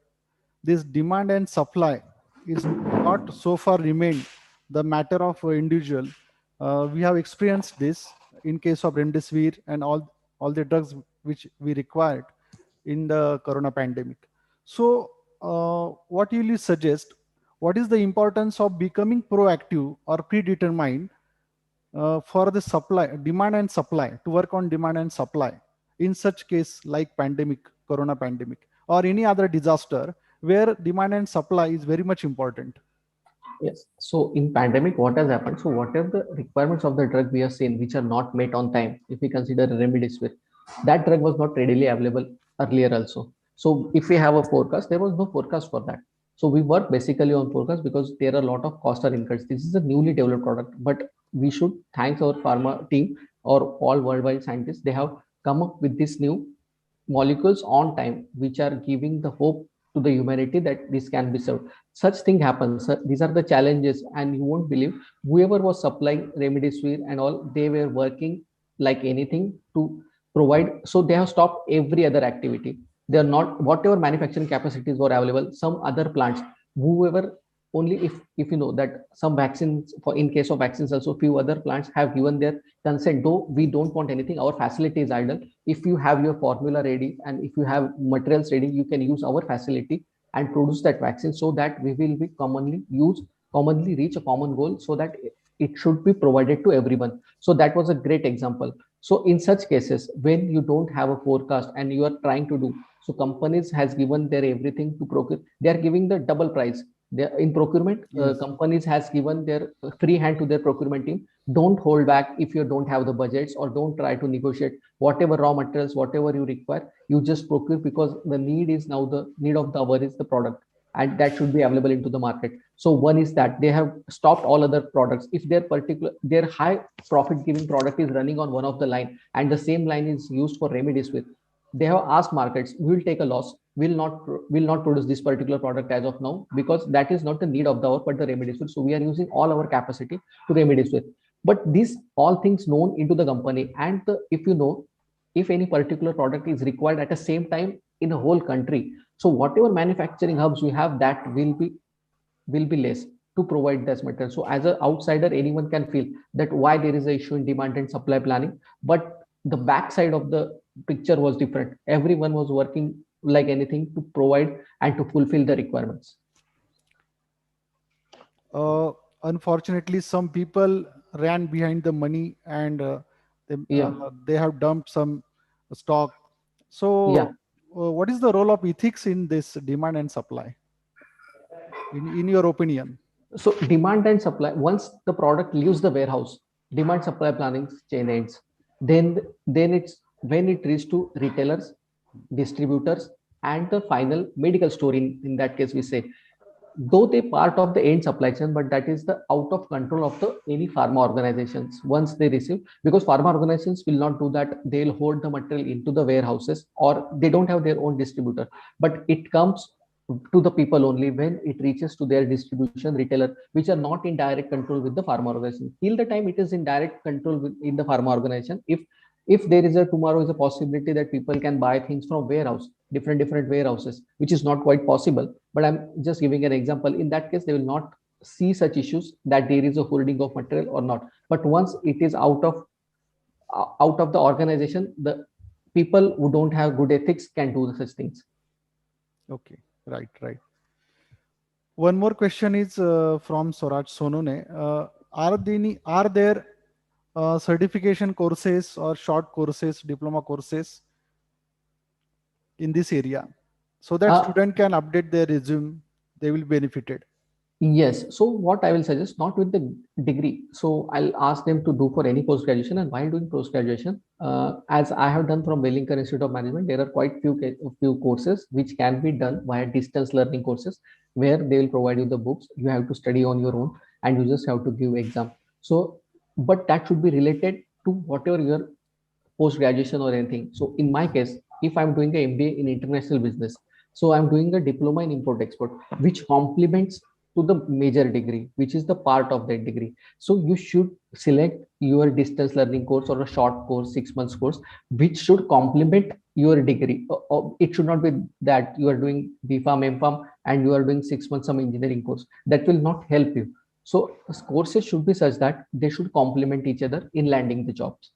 this demand and supply is not so far remained the matter of individual. We have experienced this in case of remdesivir and all the drugs which we required in the corona pandemic. So what will you suggest? What is the importance of becoming proactive or predetermined for the supply, demand and supply, to work on demand and supply in such case like pandemic, corona pandemic, or any other disaster where demand and supply is very much important? Yes. So in pandemic, what has happened? So whatever the requirements of the drug we have seen, which are not met on time, if we consider remdesivir, that drug was not readily available earlier also. So if we have a forecast, there was no forecast for that. So we work basically on forecast because there are a lot of costs are incurred. This is a newly developed product, but we should thank our pharma team or all worldwide scientists. They have come up with this new molecules on time, which are giving the hope to the humanity that this can be served. Such thing happens. These are the challenges, and you won't believe, whoever was supplying remdesivir and all, they were working like anything to provide. So they have stopped every other activity. They are not, whatever manufacturing capacities were available, some other plants, whoever, only if you know that some vaccines, for in case of vaccines also, few other plants have given their consent, though we don't want anything, our facility is idle. If you have your formula ready and if you have materials ready, you can use our facility and produce that vaccine, so that we will be commonly reach a common goal, so that it should be provided to everyone. So that was a great example. So in such cases, when you don't have a forecast and you are trying to do, so companies has given their everything to procure, they are giving the double price. They, in procurement, Yes. companies has given their free hand to their procurement team. Don't hold back if you don't have the budgets, or don't try to negotiate whatever raw materials, whatever you require, you just procure, because the need is now, the need of the hour is the product, and that should be available into the market. So one is that they have stopped all other products. If their high profit giving product is running on one of the line, and the same line is used for remdesivir, they have asked markets, we will take a loss, will not produce this particular product as of now, because that is not the need of the hour but the remdesivir. So we are using all our capacity to remdesivir. But these all things known into the company, and if you know, if any particular product is required at the same time in a whole country, so whatever manufacturing hubs we have, that will be less to provide this material. So as an outsider, anyone can feel that why there is a issue in demand and supply planning, but the backside of the picture was different. Everyone was working like anything to provide and to fulfill the requirements. Unfortunately, some people ran behind the money, and Yeah. they have dumped some stock. So Yeah. what is the role of ethics in this demand and supply, in your opinion? So demand and supply, once the product leaves the warehouse, demand supply planning chain ends. Then it's when it reaches to retailers, distributors, and the final medical store. In that case, we say, though they part of the end supply chain, but that is the out of control of the any pharma organizations once they receive, because pharma organizations will not do that. They'll hold the material into the warehouses, or they don't have their own distributor, but it comes to the people only when it reaches to their distribution retailer, which are not in direct control with the pharma organization. Till the time it is in direct control in the pharma organization, if there is a tomorrow is a possibility that people can buy things from warehouse, different warehouses, which is not quite possible, but I'm just giving an example. In that case, they will not see such issues that there is a holding of material or not. But once it is out of the organization, the people who don't have good ethics can do such things. Okay, right. One more question is from Swaraj Sonone. Are there certification courses or short courses, diploma courses in this area, so that student can update their resume, they will be benefited? Yes. So what I will suggest, not with the degree. So I'll ask them to do for any post graduation, and while doing post graduation, as I have done from Wellington Institute of Management, there are quite few courses which can be done via distance learning courses, where they will provide you the books. You have to study on your own, and you just have to give exam. So, but that should be related to whatever your post graduation or anything. So in my case, if I'm doing an MBA in international business, so I'm doing a diploma in import export, which complements to the major degree, which is the part of that degree. So you should select your distance learning course or a short course, 6 months course, which should complement your degree. It should not be that you are doing BPharm, MPharm, and you are doing 6 months some engineering course. That will not help you. So courses should be such that they should complement each other in landing the jobs.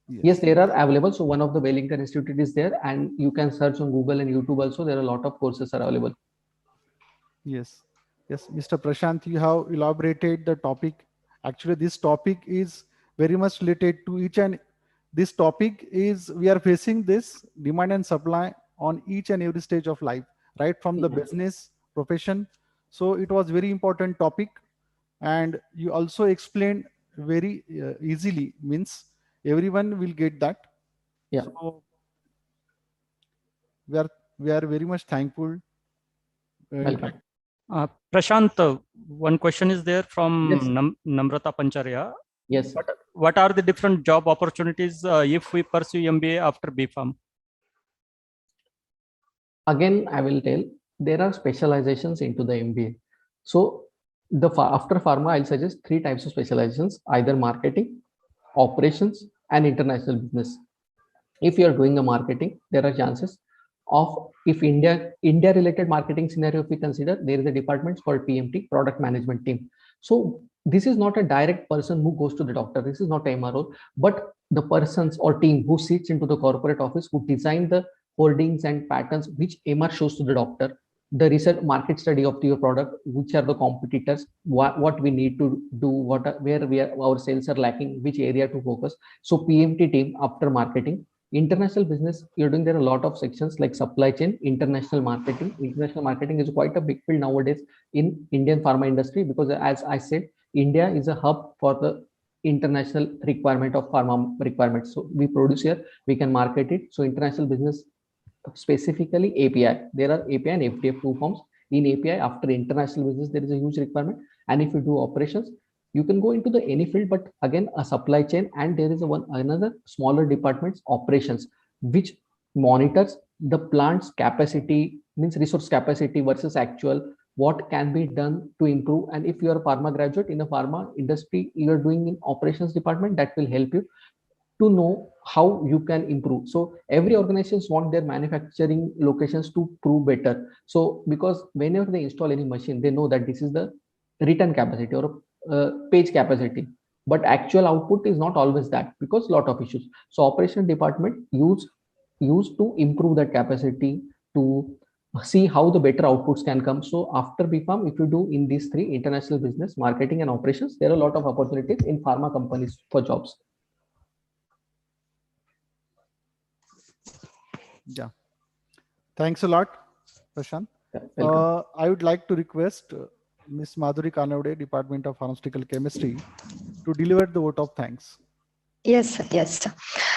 Yes, there are available. So one of the Wellington Institute is there, and you can search on Google and YouTube also. There are a lot of courses are available. Yes, Mr. Prashant, you have elaborated the topic. Actually, this topic is very much related to each, and this topic is, we are facing this demand and supply on each and every stage of life, right from the business profession. So it was very important topic, and you also explained very easily, means everyone will get that. Yeah. So we are very much thankful. Welcome. Prashant, one question is there from Yes. Namrata Pancharya. Yes. What are the different job opportunities if we pursue MBA after BPharm? Again, I will tell, there are specializations into the MBA. So after pharma, I'll suggest 3 types of specializations: either marketing, operations, and international business. If you are doing a marketing, there are chances of, if India related marketing scenario, if we consider, there is a department called PMT, product management team. So this is not a direct person who goes to the doctor. This is not a MRO, but the persons or team who sits into the corporate office, who design the holdings and patterns which MR shows to the doctor, the research market study of your product, which are the competitors, what we need to do, where our sales are lacking, which area to focus. So PMT team after marketing. International business, you're doing, there are a lot of sections like supply chain, international marketing. International marketing is quite a big field nowadays in Indian pharma industry, because as I said, India is a hub for the international requirement of pharma requirements. So we produce here, we can market it. So international business, specifically API, there are API and FDF 2 forms. In API, after international business, there is a huge requirement. And if you do operations, you can go into the any field, but again a supply chain, and there is another smaller departments, operations, which monitors the plant's capacity, means resource capacity versus actual, what can be done to improve. And if you are a pharma graduate in a pharma industry, you are doing in operations department, that will help you to know how you can improve. So every organizations want their manufacturing locations to prove better. So because whenever they install any machine, they know that this is the written capacity or page capacity, but actual output is not always that, because lot of issues. So operation department used to improve that capacity, to see how the better outputs can come. So after BPharm, if you do in these 3, international business, marketing, and operations, there are a lot of opportunities in pharma companies for jobs. Yeah, thanks a lot, Prashant. I would like to request Ms. Madhuri Kanavade, Department of Pharmaceutical Chemistry, to deliver the vote of thanks. Yes, yes.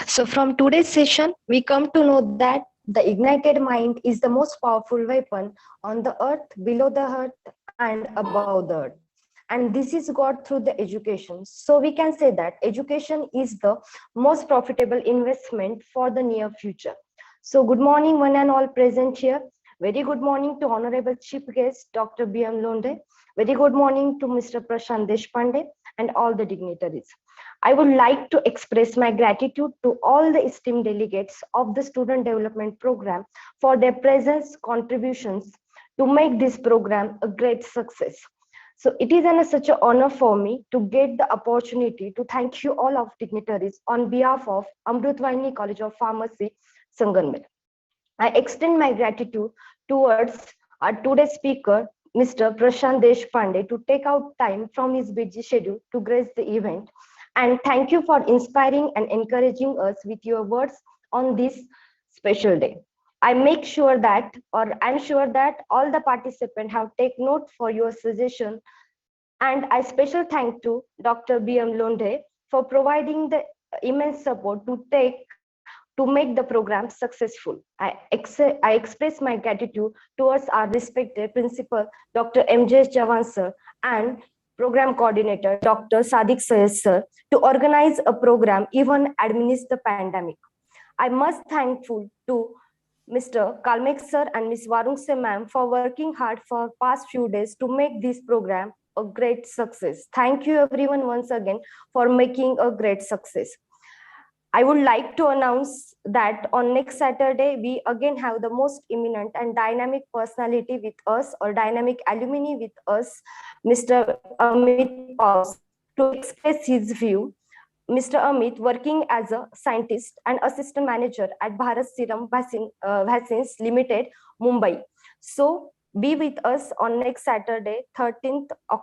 So from today's session, we come to know that the ignited mind is the most powerful weapon on the earth, below the earth, and above the earth. And this is got through the education. So we can say that education is the most profitable investment for the near future. So good morning, one and all present here. Very good morning to Honorable Chief Guest, Dr. B.M. Londe. Very good morning to Mr. Prashant Deshpande and all the dignitaries. I would like to express my gratitude to all the esteemed delegates of the Student Development Program for their presence, contributions to make this program a great success. So it is such an honor for me to get the opportunity to thank you all of dignitaries on behalf of Amrutwaini College of Pharmacy, Sanganmer. I extend my gratitude towards our today's speaker, Mr. Prashant Deshpande, to take out time from his busy schedule to grace the event. And thank you for inspiring and encouraging us with your words on this special day. I'm sure that all the participants have taken note for your suggestion. And I special thank to Dr. B.M. Londe for providing the immense support to make the program successful. I express my gratitude towards our respected principal, Dr. M.J. Jawan sir, and program coordinator, Dr. Sadiq Sayed sir, to organize a program even amidst the pandemic. I must thankful to Mr. Kalmek sir and Ms. Varungse ma'am for working hard for past few days to make this program a great success. Thank you everyone once again for making a great success. I would like to announce that on next Saturday, we again have the most eminent and dynamic personality with us, or dynamic alumni with us, Mr. Amit Paus, to express his view. Mr. Amit, working as a scientist and assistant manager at Bharat Serum Vaccines Limited, Mumbai. So be with us on next Saturday, 13th October.